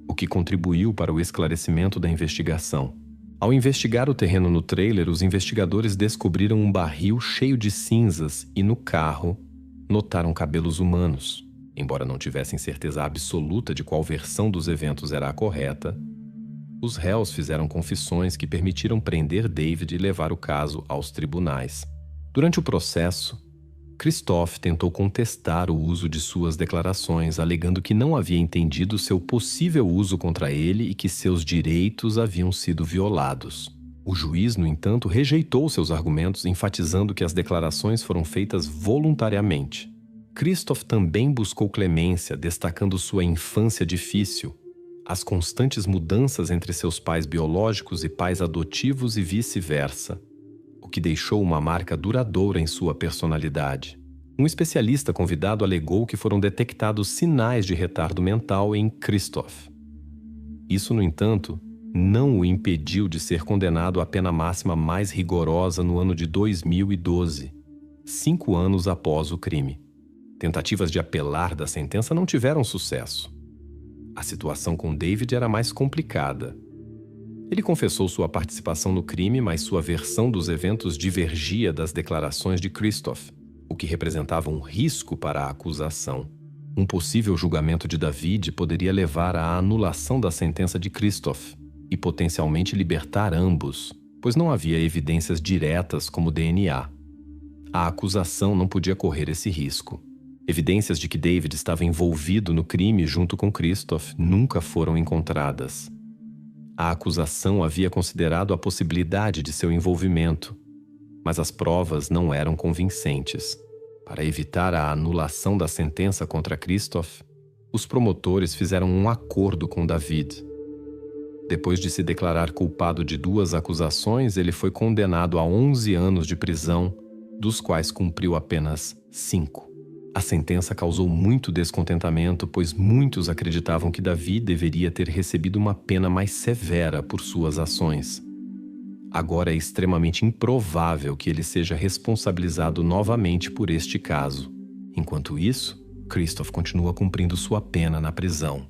o que contribuiu para o esclarecimento da investigação. Ao investigar o terreno no trailer, os investigadores descobriram um barril cheio de cinzas e, no carro, notaram cabelos humanos. Embora não tivessem certeza absoluta de qual versão dos eventos era a correta, os réus fizeram confissões que permitiram prender David e levar o caso aos tribunais. Durante o processo, Christophe tentou contestar o uso de suas declarações, alegando que não havia entendido seu possível uso contra ele e que seus direitos haviam sido violados. O juiz, no entanto, rejeitou seus argumentos, enfatizando que as declarações foram feitas voluntariamente. Christophe também buscou clemência, destacando sua infância difícil, as constantes mudanças entre seus pais biológicos e pais adotivos e vice-versa, o que deixou uma marca duradoura em sua personalidade. Um especialista convidado alegou que foram detectados sinais de retardo mental em Christophe. Isso, no entanto, não o impediu de ser condenado à pena máxima mais rigorosa no ano de 2012, 5 anos após o crime. Tentativas de apelar da sentença não tiveram sucesso. A situação com David era mais complicada. Ele confessou sua participação no crime, mas sua versão dos eventos divergia das declarações de Christophe, o que representava um risco para a acusação. Um possível julgamento de David poderia levar à anulação da sentença de Christophe e potencialmente libertar ambos, pois não havia evidências diretas como DNA. A acusação não podia correr esse risco. Evidências de que David estava envolvido no crime junto com Christophe nunca foram encontradas. A acusação havia considerado a possibilidade de seu envolvimento, mas as provas não eram convincentes. Para evitar a anulação da sentença contra Christophe, os promotores fizeram um acordo com David. Depois de se declarar culpado de 2 acusações, ele foi condenado a 11 anos de prisão, dos quais cumpriu apenas 5. A sentença causou muito descontentamento, pois muitos acreditavam que David deveria ter recebido uma pena mais severa por suas ações. Agora é extremamente improvável que ele seja responsabilizado novamente por este caso. Enquanto isso, Christophe continua cumprindo sua pena na prisão.